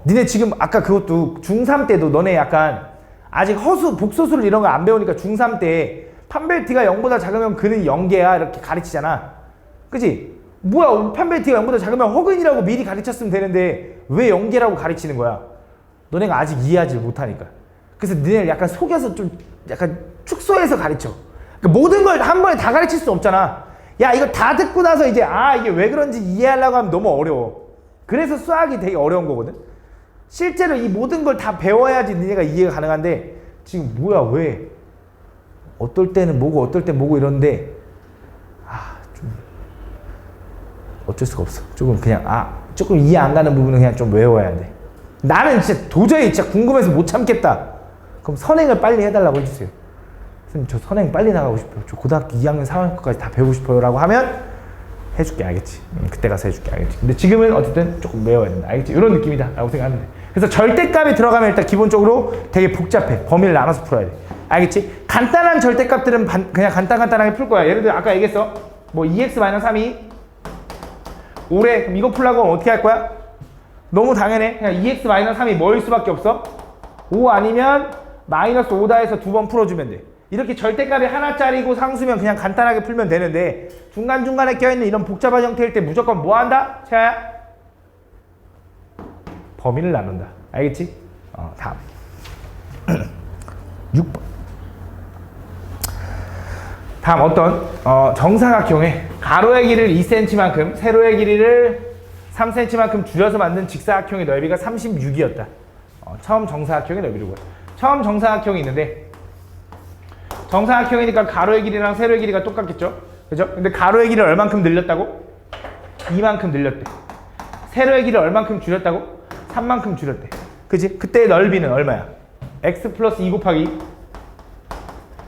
Speaker 1: 니네 지금 아까 그것도 중3 때도 너네 약간 아직 허수, 복소수를 이런 거 안 배우니까 중3 때 판별t가 0보다 작으면 그는 0개야 이렇게 가르치잖아. 그치? 뭐야 판별t가 0보다 작으면 허근이라고 미리 가르쳤으면 되는데 왜 0개라고 가르치는 거야? 너네가 아직 이해하지 못하니까. 그래서 니네를 약간 속여서 좀 약간 축소해서 가르쳐. 그러니까 모든 걸 한 번에 다 가르칠 수 없잖아. 야 이거 다 듣고 나서 이제 이게 왜 그런지 이해하려고 하면 너무 어려워. 그래서 수학이 되게 어려운 거거든. 실제로 이 모든 걸 다 배워야지 니네가 이해가 가능한데 지금 뭐야 왜 어떨 때는 뭐고 어떨 때 뭐고 이러는데 좀 어쩔 수가 없어. 조금 그냥 조금 이해 안 가는 부분은 그냥 좀 외워야 돼. 나는 진짜 도저히 진짜 궁금해서 못 참겠다. 그럼 선행을 빨리 해달라고 해주세요. 선생님 저 선행 빨리 나가고 싶어요. 저 고등학교 2학년 3학년까지 다 배우고 싶어요 라고 하면 해줄게. 알겠지? 그때 가서 해줄게. 알겠지? 근데 지금은 어쨌든 조금 외워야 된다. 알겠지? 이런 느낌이다 라고 생각하면 돼. 그래서 절대값이 들어가면 일단 기본적으로 되게 복잡해. 범위를 나눠서 풀어야 돼. 알겠지? 간단한 절대값들은 그냥 간단하게 풀 거야. 예를 들어 아까 얘기했어. 뭐 2x-3이 5래. 그럼 이거 풀려고 하면 어떻게 할 거야? 너무 당연해. 그냥 2x-3이 뭐일 수밖에 없어? 5 아니면 마이너스 5다 해서 두 번 풀어주면 돼. 이렇게 절대값이 하나짜리고 상수면 그냥 간단하게 풀면 되는데 중간중간에 껴있는 이런 복잡한 형태일 때 무조건 뭐 한다? 자, 범위를 나눈다. 알겠지? 다음 6번. 다음 어떤 정사각형의 가로의 길이를 2cm만큼 세로의 길이를 3cm만큼 줄여서 만든 직사각형의 넓이가 36이었다. 처음 정사각형의 넓이를 구해. 처음 정사각형이 있는데 정사각형이니까 가로의 길이랑 세로의 길이가 똑같겠죠? 그죠? 근데 가로의 길이를 얼만큼 늘렸다고? 2만큼 늘렸대. 세로의 길이를 얼만큼 줄였다고? 3만큼 줄였대. 그치? 그때의 넓이는 얼마야? x 플러스 2 곱하기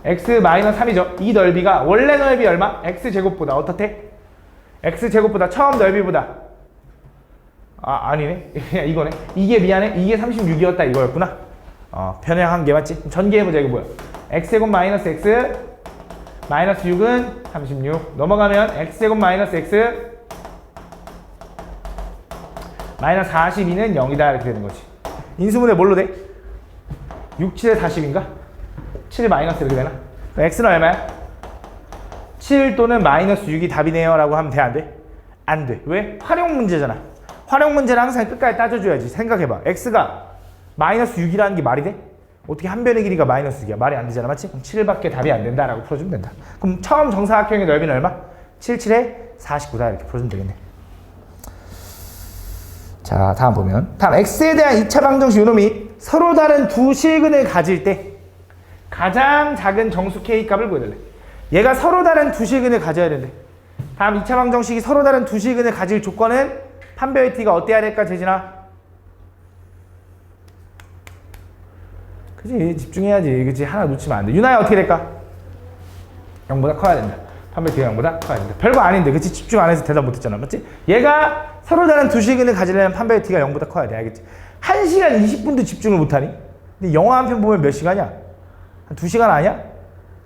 Speaker 1: x 마이너스 3이죠. 이 넓이가 원래 넓이 얼마? x제곱보다 어떻대? x제곱보다 처음 넓이보다 아니네. 이거네. 이게 미안해. 이게 36이었다 이거였구나. 변형한 게 맞지? 전개해보자. 이거 뭐야? x제곱 마이너스 x 마이너스 6은 36. 넘어가면 x제곱 마이너스 x 마이너스 42는 0이다 이렇게 되는 거지. 인수분해 뭘로 돼? 6, 7에 40인가? 7 마이너스 이렇게 되나? x는 얼마야? 7 또는 마이너스 6이 답이네요 라고 하면 돼 안 돼? 안 돼. 왜? 활용 문제잖아. 활용 문제는 항상 끝까지 따져줘야지. 생각해봐. x가 마이너스 6이라는 게 말이 돼? 어떻게 한 변의 길이가 마이너스 6이야? 말이 안 되잖아. 맞지? 그럼 7밖에 답이 안 된다라고 풀어주면 된다. 그럼 처음 정사각형의 넓이는 얼마? 7, 7에 49다 이렇게 풀어주면 되겠네. 자, 다음 보면 다음 x에 대한 2차 방정식 요놈이 서로 다른 두 실근을 가질 때 가장 작은 정수 k 값을 구해달래. 얘가 서로 다른 두 실근을 가져야 된대. 다음 2차 방정식이 서로 다른 두 실근을 가질 조건은 판별의 t가 어때야 될까 재진아? 그치, 집중해야지. 그치, 하나 놓치면 안 돼. 유나야 어떻게 될까? 0보다 커야 된다. 판별 t가 0보다 커야 된다. 별거 아닌데 그치? 집중 안 해서 대답 못했잖아. 맞지? 얘가 서로 다른 두 실근을 가지려면 판별 t가 0보다 커야 돼. 알겠지? 1시간 20분도 집중을 못하니? 근데 영화 한 편 보면 몇 시간이야? 한 2시간 아니야?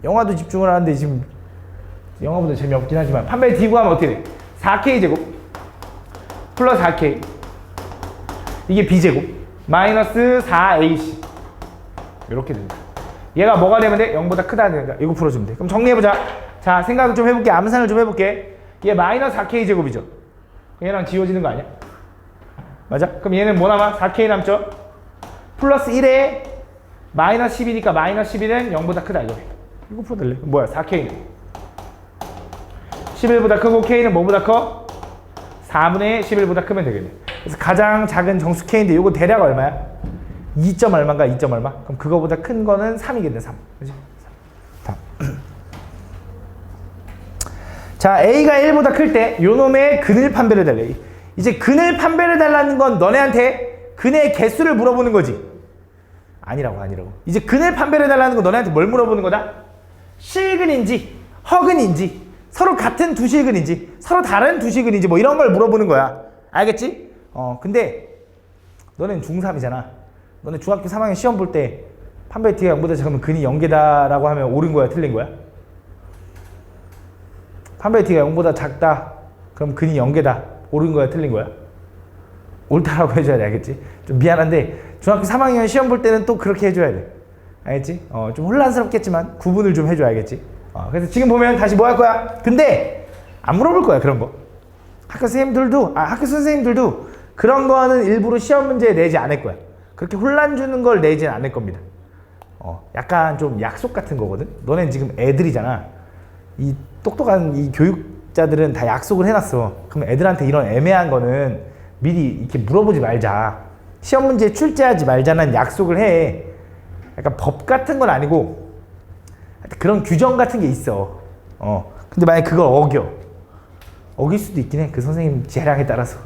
Speaker 1: 영화도 집중을 하는데 지금 영화보다 재미없긴 하지만 판별 t 구하면 어떻게 돼? 4k 제곱 플러스 4k 이게 b 제곱 마이너스 4ac 이렇게 된다. 얘가 뭐가 되면 돼? 0보다 크다 된다. 이거 풀어주면 돼. 그럼 정리해보자. 자, 생각을 좀 해볼게. 암산을 좀 해볼게. 얘 마이너스 4k 제곱이죠. 얘랑 지워지는 거 아니야? 맞아? 그럼 얘는 뭐 남아? 4k 남죠? 플러스 1에 마이너스 10이니까 마이너스 11은 0보다 크다 이거. 이거 풀어달래. 뭐야? 4k는 11보다 크고 k는 뭐보다 커? 4분의 11보다 크면 되겠네. 그래서 가장 작은 정수 k인데 이거 대략 얼마야? 2점 얼마인가? 2점 얼마? 그럼 그거보다 큰 거는 3이겠네. 3. 그치? 3. 자, a가 1보다 클 때 요놈의 근을 판별해 달래. 이제 근을 판별해 달라는 건 너네한테 근의 개수를 물어보는 거지. 아니라고. 이제 근을 판별해 달라는 건 너네한테 뭘 물어보는 거다? 실근인지 허근인지 서로 같은 두 실근인지 서로 다른 두 실근인지 뭐 이런 걸 물어보는 거야. 알겠지? 근데 너넨 중3이잖아. 너네 중학교 3학년 시험 볼 때 판별 t가 0보다 작으면 근이 0개다라고 하면 옳은 거야? 틀린 거야? 판별 t가 0보다 작다. 그럼 근이 0개다. 옳은 거야? 틀린 거야? 옳다라고 해줘야 돼. 알겠지? 좀 미안한데 중학교 3학년 시험 볼 때는 또 그렇게 해줘야 돼. 알겠지? 좀 혼란스럽겠지만 구분을 좀 해줘. 알겠지? 그래서 지금 보면 다시 뭐 할 거야? 근데 안 물어볼 거야. 그런 거. 학교 선생님들도 그런 거는 일부러 시험 문제에 내지 않을 거야. 그렇게 혼란 주는 걸 내진 않을 겁니다. 약간 좀 약속 같은 거거든. 너넨 지금 애들이잖아. 이 똑똑한 이 교육자들은 다 약속을 해놨어. 그럼 애들한테 이런 애매한 거는 미리 이렇게 물어보지 말자. 시험 문제에 출제하지 말자는 약속을 해. 약간 법 같은 건 아니고 그런 규정 같은 게 있어. 근데 만약에 그걸 어길 수도 있긴 해. 그 선생님 재량에 따라서.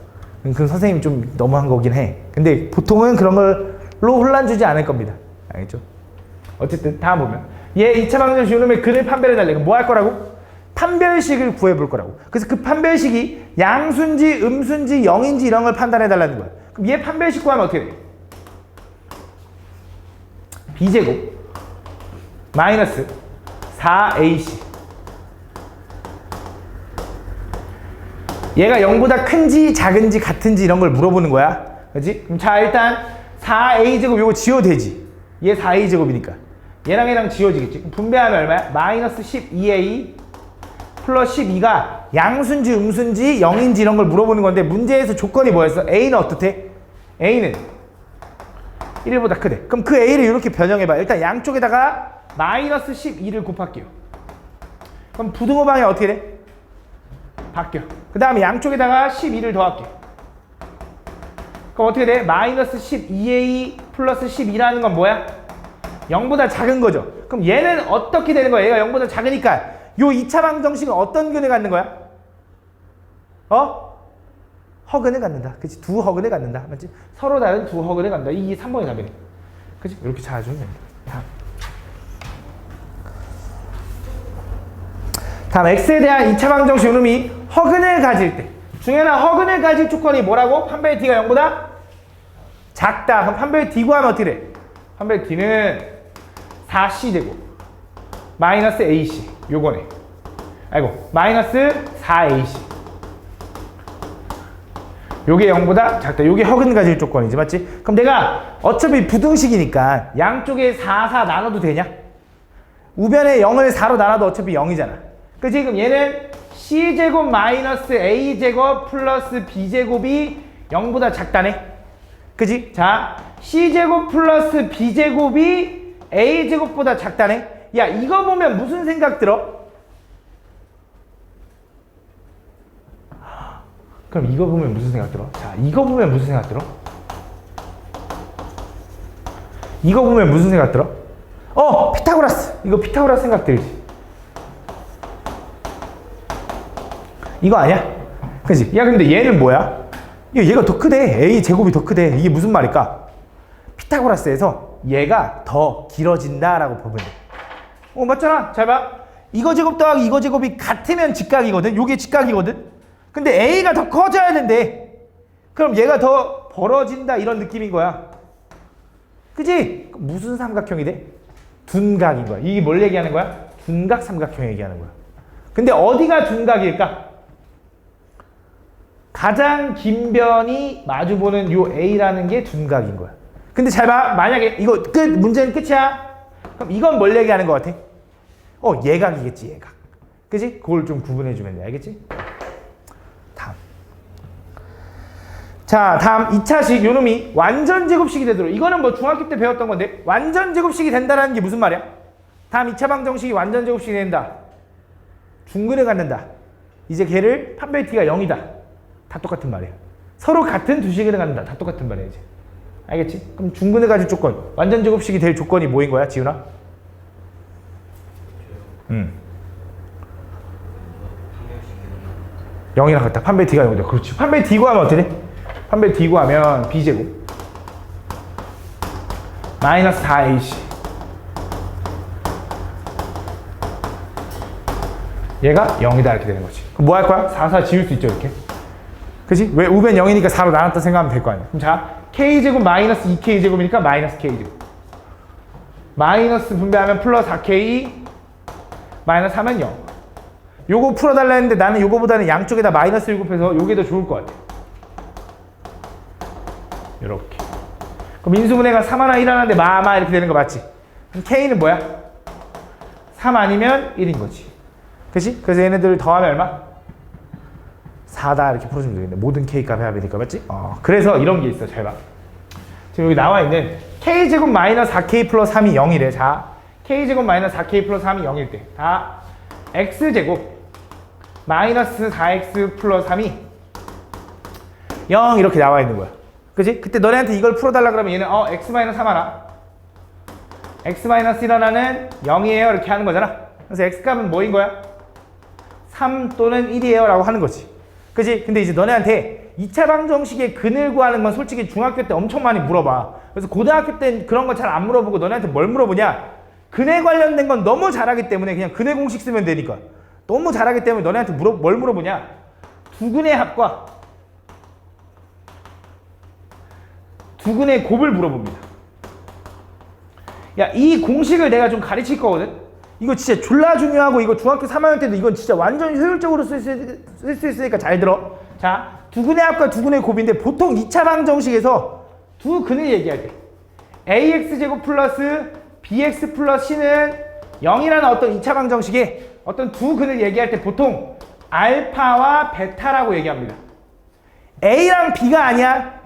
Speaker 1: 그 선생님이 좀 너무한 거긴 해. 근데 보통은 그런 걸로 혼란 주지 않을 겁니다. 알겠죠? 어쨌든 다음 보면 얘 2차 방정식 요놈의 근을 판별해 달래. 그럼 뭐 할 거라고? 판별식을 구해 볼 거라고. 그래서 그 판별식이 양수인지 음수인지 0인지 이런 걸 판단해 달라는 거야. 그럼 얘 판별식 구하면 어떻게 돼? b제곱 마이너스 4ac 얘가 0보다 큰지 작은지 같은지 이런 걸 물어보는 거야. 그렇지? 그럼 자, 일단 4a제곱 이거 지워도 되지. 얘 4a제곱이니까 얘랑 지워지겠지. 그럼 분배하면 얼마야? 마이너스 12a 플러스 12가 양수인지 음수인지 0인지 이런 걸 물어보는 건데 문제에서 조건이 뭐였어? a는 어떻대? a는 1보다 크대. 그럼 그 a를 이렇게 변형해봐. 일단 양쪽에다가 마이너스 12를 곱할게요. 그럼 부등호 방향 어떻게 돼? 바뀌어. 그 다음에 양쪽에다가 12를 더할게. 그럼 어떻게 돼? 마이너스 12a 플러스 12라는 건 뭐야? 0보다 작은 거죠. 그럼 얘는 어떻게 되는 거야? 얘가 0보다 작으니까 요 2차 방정식은 어떤 근을 갖는 거야? 허근을 갖는다. 그치? 두 허근을 갖는다. 맞지? 서로 다른 두 허근을 갖는다. 이게 3번의 답이네. 그치? 이렇게 찾아주면 됩니다. 다음 x에 대한 2차 방정식 요놈이 허근을 가질 때 중요한 허근을 가질 조건이 뭐라고? 판별 t가 0보다 작다. 그럼 판별 t 구하면 어떻게 돼? 판별 t는 4c제곱 마이너스 AC 요거네. 아이고 마이너스 4AC 요게 0보다 작다. 요게 허근 가질 조건이지 맞지? 그럼 내가 어차피 부등식이니까 양쪽에 4, 4 나눠도 되냐? 우변에 0을 4로 나눠도 어차피 0이잖아. 그치? 그럼 얘는 C제곱 마이너스 A제곱 플러스 B제곱이 0보다 작다네. 그치? 자, C제곱 플러스 B제곱이 A제곱보다 작다네. 야, 이거 보면 무슨 생각 들어? 그럼 이거 보면 무슨 생각 들어? 자, 이거 보면 무슨 생각 들어? 이거 보면 무슨 생각 들어? 피타고라스! 이거 피타고라스 생각 들지? 이거 아니야? 그치? 야, 근데 얘는 뭐야? 얘가 더 크대. A 제곱이 더 크대. 이게 무슨 말일까? 피타고라스에서 얘가 더 길어진다라고 보면 돼. 맞잖아. 잘 봐. 이거 제곱 더하기 이거 제곱이 같으면 직각이거든. 요게 직각이거든. 근데 A가 더 커져야 된대. 그럼 얘가 더 벌어진다 이런 느낌인 거야. 그치? 무슨 삼각형이 돼? 둔각인 거야. 이게 뭘 얘기하는 거야? 둔각 삼각형 얘기하는 거야. 근데 어디가 둔각일까? 가장 긴 변이 마주보는 요 A라는 게 둔각인 거야. 근데 잘 봐. 만약에 이거 끝 문제는 끝이야. 그럼 이건 뭘 얘기하는 것 같아? 예각이겠지. 예각. 그치? 그걸 좀 구분해주면 돼. 알겠지? 다음. 자, 다음 2차식 요놈이 완전 제곱식이 되도록. 이거는 뭐 중학교 때 배웠던 건데 완전 제곱식이 된다는 게 무슨 말이야? 다음 2차 방정식이 완전 제곱식이 된다. 중근을 갖는다. 이제 걔를 판별 t가 0이다. 다 똑같은 말이야. 서로 같은 두 식을 갖는다. 다 똑같은 말이야 이제. 알겠지? 그럼 중근을 가질 조건. 완전 제곱식이 될 조건이 뭐인 거야, 지훈아? 0이랑 같다. 판별 t가 0이다. 그렇지. 판별 t 구하면 어떻게 돼? 판별 t 구하면 b제곱 마이너스 4ac 얘가 0이다 이렇게 되는 거지. 그럼 뭐 할 거야? 4, 4 지울 수 있죠 이렇게. 그치? 왜 우변 0이니까 4로 나눴다 생각하면 될 거 아니야. 그럼 자, k제곱 마이너스 2k제곱이니까 마이너스 k제곱 마이너스 분배하면 플러스 4k 마이너스 하면 0. 요거 풀어달라 했는데 나는 요거보다는 양쪽에다 마이너스를 곱해서 요게 더 좋을 것 같아. 요렇게. 그럼 인수분해가 3 하나 1 하나인데 마마 이렇게 되는 거 맞지? 그럼 k는 뭐야? 3 아니면 1인 거지. 그치? 그래서 얘네들을 더하면 얼마? 4다 이렇게 풀어주면 되겠네. 모든 k 값 해야 되니까 맞지? 그래서 이런 게 있어. 잘 봐. 지금 여기 나와 있는 k제곱 마이너스 4k 플러스 3이 0이래. 자, k제곱 마이너스 4k 플러스 3이 0일 때 다 x제곱 마이너스 4x 플러스 3이 0 이렇게 나와 있는 거야. 그치? 그때 너네한테 이걸 풀어달라 그러면 얘는 x 마이너스 3 하나 x 마이너스 1 하나는 0이에요 이렇게 하는 거잖아. 그래서 x값은 뭐인 거야? 3 또는 1이에요 라고 하는 거지. 그치? 근데 이제 너네한테 2차 방정식의 근을 구하는 건 솔직히 중학교 때 엄청 많이 물어봐. 그래서 고등학교 때 그런 거 잘 안 물어보고 너네한테 뭘 물어보냐? 근에 관련된 건 너무 잘하기 때문에 그냥 근의 공식 쓰면 되니까. 너무 잘하기 때문에 너네한테 뭘 물어보냐? 두근의 합과 두근의 곱을 물어봅니다. 야, 이 공식을 내가 좀 가르칠 거거든? 이거 진짜 졸라 중요하고 이거 중학교 3학년 때도 이건 진짜 완전 효율적으로 쓸 수 있으니까 잘 들어. 자, 두근의 합과 두근의 곱인데 보통 2차 방정식에서 두 근을 얘기할 때 ax제곱 플러스 bx 플러스 c는 0이라는 어떤 2차 방정식에 어떤 두 근을 얘기할 때 보통 알파와 베타라고 얘기합니다. a랑 b가 아니야.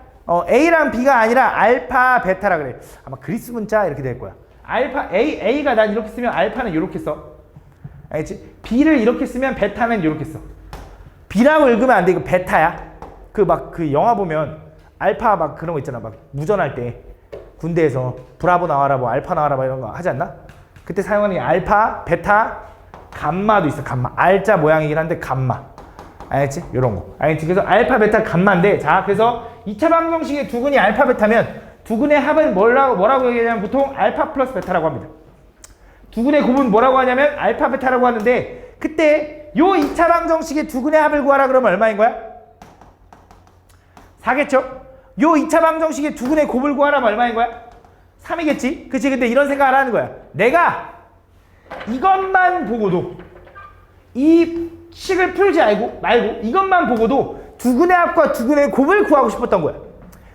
Speaker 1: a랑 b가 아니라 알파, 베타라 그래. 아마 그리스 문자 이렇게 될 거야. 알파, a가 난 이렇게 쓰면 알파는 이렇게 써. 알겠지? b를 이렇게 쓰면 베타는 이렇게 써. b라고 읽으면 안 돼. 이거 베타야. 그 영화 보면 알파 막 그런 거 있잖아. 막 무전할 때 군대에서 브라보 나와라 뭐 알파 나와라 뭐 이런 거 하지 않나? 그때 사용하는 게 알파, 베타, 감마도 있어. 감마. R자 모양이긴 한데 감마. 알겠지? 요런 거. 알겠지? 그래서 알파, 베타, 감마인데 자, 그래서 2차 방정식의 두근이 알파, 베타면 두근의 합은 뭐라고 얘기하냐면 보통 알파 플러스 베타라고 합니다. 두근의 곱은 뭐라고 하냐면 알파, 베타라고 하는데 그때 요 2차 방정식의 두근의 합을 구하라 그러면 얼마인 거야? 4겠죠? 요 2차 방정식의 두근의 곱을 구하라면 얼마인 거야? 3이겠지? 그치? 근데 이런 생각을 하는 거야. 내가 이것만 보고도 이 식을 풀지 말고 이것만 보고도 두근의 합과 두근의 곱을 구하고 싶었던 거야.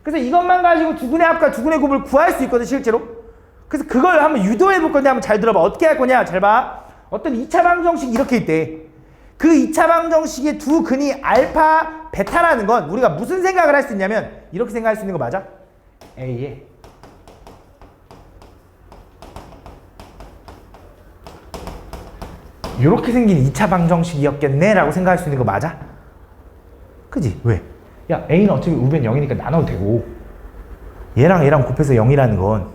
Speaker 1: 그래서 이것만 가지고 두근의 합과 두근의 곱을 구할 수 있거든 실제로. 그래서 그걸 한번 유도해 볼 건데 한번 잘 들어봐. 어떻게 할 거냐? 잘 봐. 어떤 2차 방정식이 이렇게 있대. 그 2차 방정식의 두 근이 알파, 베타라는 건 우리가 무슨 생각을 할 수 있냐면 이렇게 생각할 수 있는 거 맞아? A에 이렇게 생긴 2차 방정식이었겠네 라고 생각할 수 있는 거 맞아? 그지? 왜? 야 A는 어차피 우변 0이니까 나눠도 되고 얘랑 곱해서 0이라는 건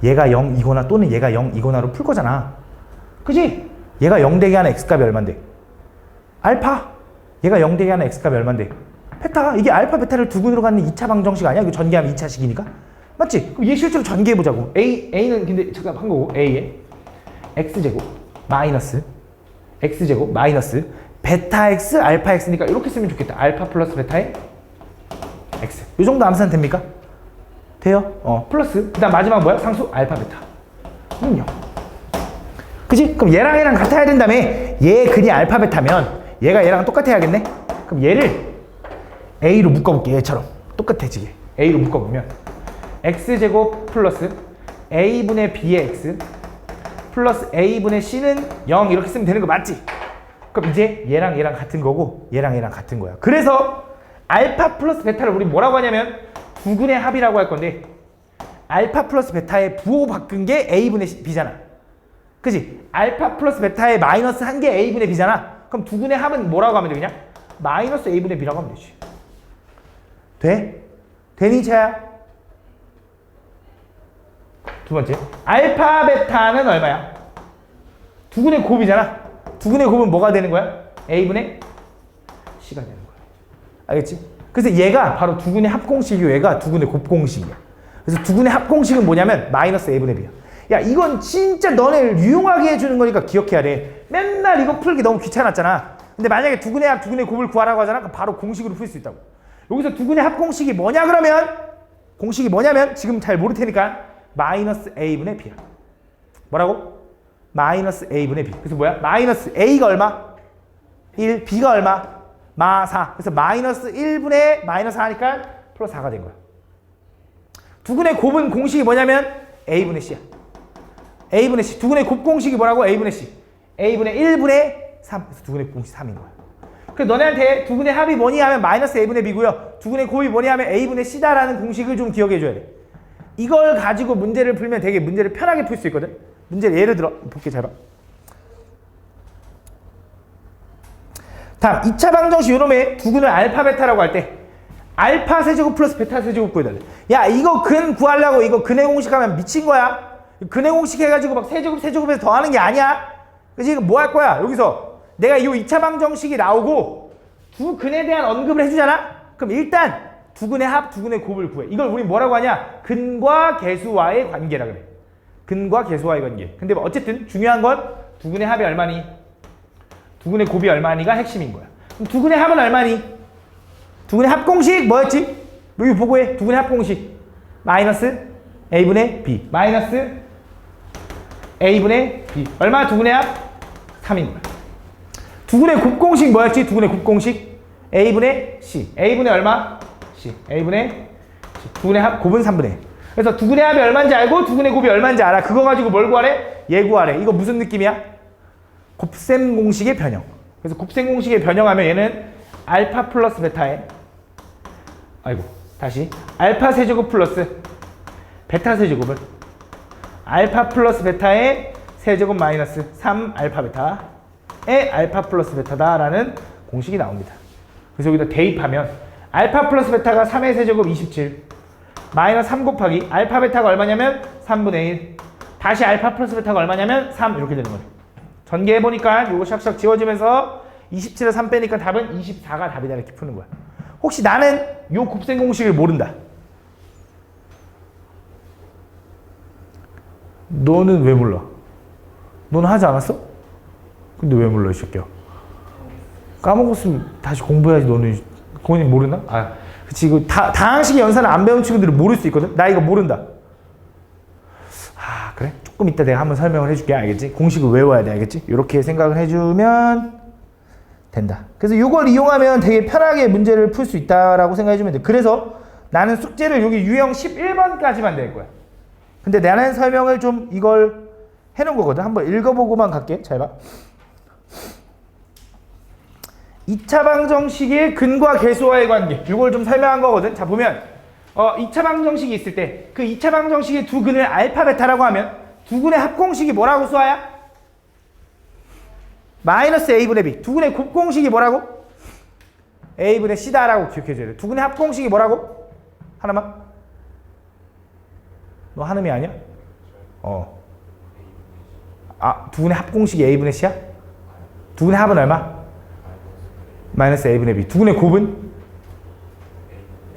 Speaker 1: 얘가 0이거나 또는 얘가 0이거나로 풀 거잖아. 그지? 얘가 0 되게 하는 x값이 얼만데? 알파. 얘가 0 되게 하는 x값이 얼만데? 베타. 이게 알파 베타를 두 근으로 갖는 2차 방정식 아니야? 이거 전개하면 2차식이니까? 맞지? 그럼 얘 실제로 전개해보자고. A는 근데 잠깐 한 거고 A에 x제곱 마이너스 x제곱 마이너스 베타 x 알파 x니까 이렇게 쓰면 좋겠다. 알파 플러스 베타의 x. 이 정도 암산 됩니까? 돼요? 플러스 그 다음 마지막 뭐야? 상수 알파 베타. 0. 그지? 그럼 얘랑 같아야 된다며. 얘 근이 알파 베타면 얘가 얘랑 똑같아야겠네? 그럼 얘를 A로 묶어볼게. 얘처럼 똑같아지게 A로 묶어보면 x제곱 플러스 A분의 B의 x 플러스 A분의 C는 0 이렇게 쓰면 되는 거 맞지? 그럼 이제 얘랑 같은 거고 얘랑 같은 거야. 그래서 알파 플러스 베타를 우리 뭐라고 하냐면 두근의 합이라고 할 건데 알파 플러스 베타의 부호 바꾼 게 A분의 B잖아. 그지? 알파 플러스 베타의 마이너스 한 게 A분의 B잖아. 그럼 두근의 합은 뭐라고 하면 되냐? 마이너스 A분의 B라고 하면 되지. 돼? 되니 차야? 두 번째 알파 베타는 얼마야? 두근의 곱이잖아. 두근의 곱은 뭐가 되는 거야? A분의 C가 되는 거야. 알겠지? 그래서 얘가 바로 두근의 합공식이고 얘가 두근의 곱공식이야. 그래서 두근의 합공식은 뭐냐면 마이너스 A분의 B야. 야 이건 진짜 너네를 유용하게 해주는 거니까 기억해야 돼. 맨날 이거 풀기 너무 귀찮았잖아. 근데 만약에 두근의 합, 두근의 곱을 구하라고 하잖아. 그럼 바로 공식으로 풀 수 있다고. 여기서 두근의 합공식이 뭐냐 그러면 공식이 뭐냐면 지금 잘 모를 테니까 마이너스 A분의 B야. 뭐라고? 마이너스 A분의 B. 그래서 뭐야? 마이너스 A가 얼마? 1, B가 얼마? 마 4. 그래서 마이너스 1분의 마이너스 4니까 플러스 4가 된 거야. 두근의 곱은 공식이 뭐냐면 A분의 C야. A분의 C. 두근의 곱 공식이 뭐라고? A분의 C. A분의 1분의 3. 그래서 두근의 공식 3인 거야. 그래서 너네한테 두근의 합이 뭐니 하면 마이너스 A분의 B고요. 두근의 곱이 뭐니 하면 A분의 C다라는 공식을 좀 기억해 줘야 돼. 이걸 가지고 문제를 풀면 되게 문제를 편하게 풀 수 있거든. 문제를 예를 들어 볼게. 잘 봐. 다음 2차 방정식 요놈의 두근을 알파 베타라고 할 때 알파 세제곱 플러스 베타 세제곱 구해달래. 야 이거 근 구하려고 이거 근의 공식 하면 미친 거야. 근의 공식 해가지고 막 세제곱해서 더하는 게 아니야. 그래서 이거 뭐 할 거야? 여기서 내가 이 2차 방정식이 나오고 두 근에 대한 언급을 해주잖아. 그럼 일단 두근의 합, 두근의 곱을 구해. 이걸 우리 뭐라고 하냐? 근과 계수와의 관계라 그래. 근과 계수와의 관계. 근데 뭐 어쨌든 중요한 건 두근의 합이 얼마니? 두근의 곱이 얼마니가 핵심인 거야. 그럼 두근의 합은 얼마니? 두근의 합 공식 뭐였지? 여기 보고 해. 두근의 합 공식 마이너스 A분의 B 마이너스 A분의 B 얼마? 두근의 합 3인 거야. 두근의 곱 공식 뭐였지? 두근의 곱 공식 A분의 C A분의 얼마? C A분의 C 두근의 합 곱은 3분의 1. 그래서 두근의 합이 얼마인지 알고 두근의 곱이 얼마인지 알아. 그거 가지고 뭘 구하래? 얘 구하래. 이거 무슨 느낌이야? 곱셈 공식의 변형. 그래서 곱셈 공식의 변형하면 얘는 알파 플러스 베타에 다시 알파 세제곱 플러스 베타 세제곱을 알파 플러스 베타의 세제곱 마이너스 3 알파 베타의 알파 플러스 베타다라는 공식이 나옵니다. 그래서 여기다 대입하면 알파 플러스 베타가 3의 세제곱 27 마이너스 3 곱하기 알파 베타가 얼마냐면 3분의 1 다시 알파 플러스 베타가 얼마냐면 3 이렇게 되는 거예요. 전개해보니까 요거 샥샥 지워지면서 27에 3 빼니까 답은 24가 답이다 이렇게 푸는 거야. 혹시 나는 요 곱셈 공식을 모른다. 너는 왜 몰라? 너는 하지 않았어? 근데 왜 몰라 이 새끼야? 까먹었으면 다시 공부해야지. 너는 그거는 모르나? 아, 그치. 이거 다항식의 연산을 안 배운 친구들은 모를 수 있거든? 나 이거 모른다. 아, 그래? 조금 이따 내가 한번 설명을 해줄게. 알겠지? 공식을 외워야 돼. 알겠지? 이렇게 생각을 해주면 된다. 그래서 이걸 이용하면 되게 편하게 문제를 풀 수 있다라고 생각해주면 돼. 그래서 나는 숙제를 여기 유형 11번까지만 낼 거야. 근데 나는 설명을 좀 이걸 해놓은 거거든. 한번 읽어보고만 갈게. 잘 봐. 2차 방정식의 근과 계수와의 관계. 이걸 좀 설명한 거거든. 자, 보면 2차 방정식이 있을 때 그 2차 방정식의 두 근을 알파, 베타라고 하면 두 근의 합공식이 뭐라고 수아야? 마이너스 a분의 b. 두 근의 곱공식이 뭐라고? a분의 c다라고 기억해줘야 돼. 두 근의 합공식이 뭐라고? 하나만? 너 한음이 아니야? 두 근의 합공식이 a분의 c야? 두 근의 합은 얼마? 마이너스 a분의 b. 두 근의 곱은?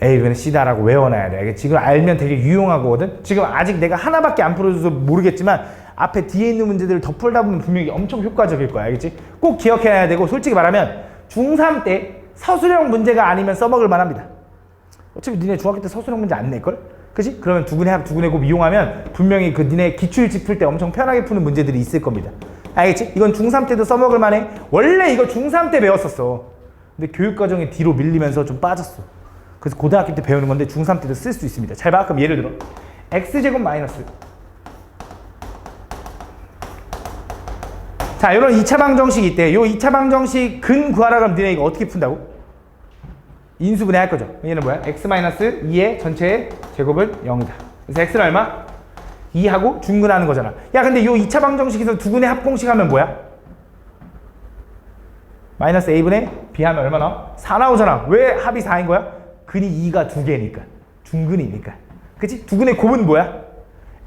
Speaker 1: a분의 c다라고 외워놔야 돼. 알겠지? 지금 알면 되게 유용하거든? 지금 아직 내가 하나밖에 안 풀어줘서 모르겠지만 앞에 뒤에 있는 문제들을 더 풀다 보면 분명히 엄청 효과적일 거야. 알겠지? 꼭 기억해야 되고, 솔직히 말하면 중3 때 서술형 문제가 아니면 써먹을 만합니다. 어차피 니네 중학교 때 서술형 문제 안 낼걸? 그치? 그러면 두 근의 합, 두 근의 곱 이용하면 분명히 그 니네 기출집 풀 때 엄청 편하게 푸는 문제들이 있을 겁니다. 알겠지? 이건 중3 때도 써먹을 만해. 원래 이거 중3 때 배웠었어. 근데 교육과정이 뒤로 밀리면서 좀 빠졌어. 그래서 고등학교 때 배우는 건데 중3 때도 쓸 수 있습니다. 잘 봐. 그럼 예를 들어 x제곱 마이너스, 자, 이런 2차 방정식이 있대. 요 2차 방정식 근 구하라 그러면 니네 이거 어떻게 푼다고? 인수분해 할 거죠. 얘는 뭐야? x-2의 전체의 제곱은 0이다. 그래서 x는 얼마? 2하고 중근하는 거잖아. 야, 근데 요 2차 방정식에서 두 근의 합공식 하면 뭐야? 마이너스 a분의 b 하면 얼마 나와? 4 나오잖아. 왜 합이 4인 거야? 근이 2가 두 개니까. 중근이니까. 그치? 두 근의 곱은 뭐야?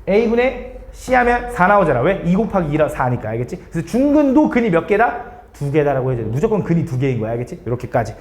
Speaker 1: a분의 c 하면 4 나오잖아. 왜? 2 곱하기 2라 4니까. 알겠지? 그래서 중근도 근이 몇 개다? 두 개다라고 해줘야 돼. 무조건 근이 두 개인 거야. 알겠지? 이렇게까지.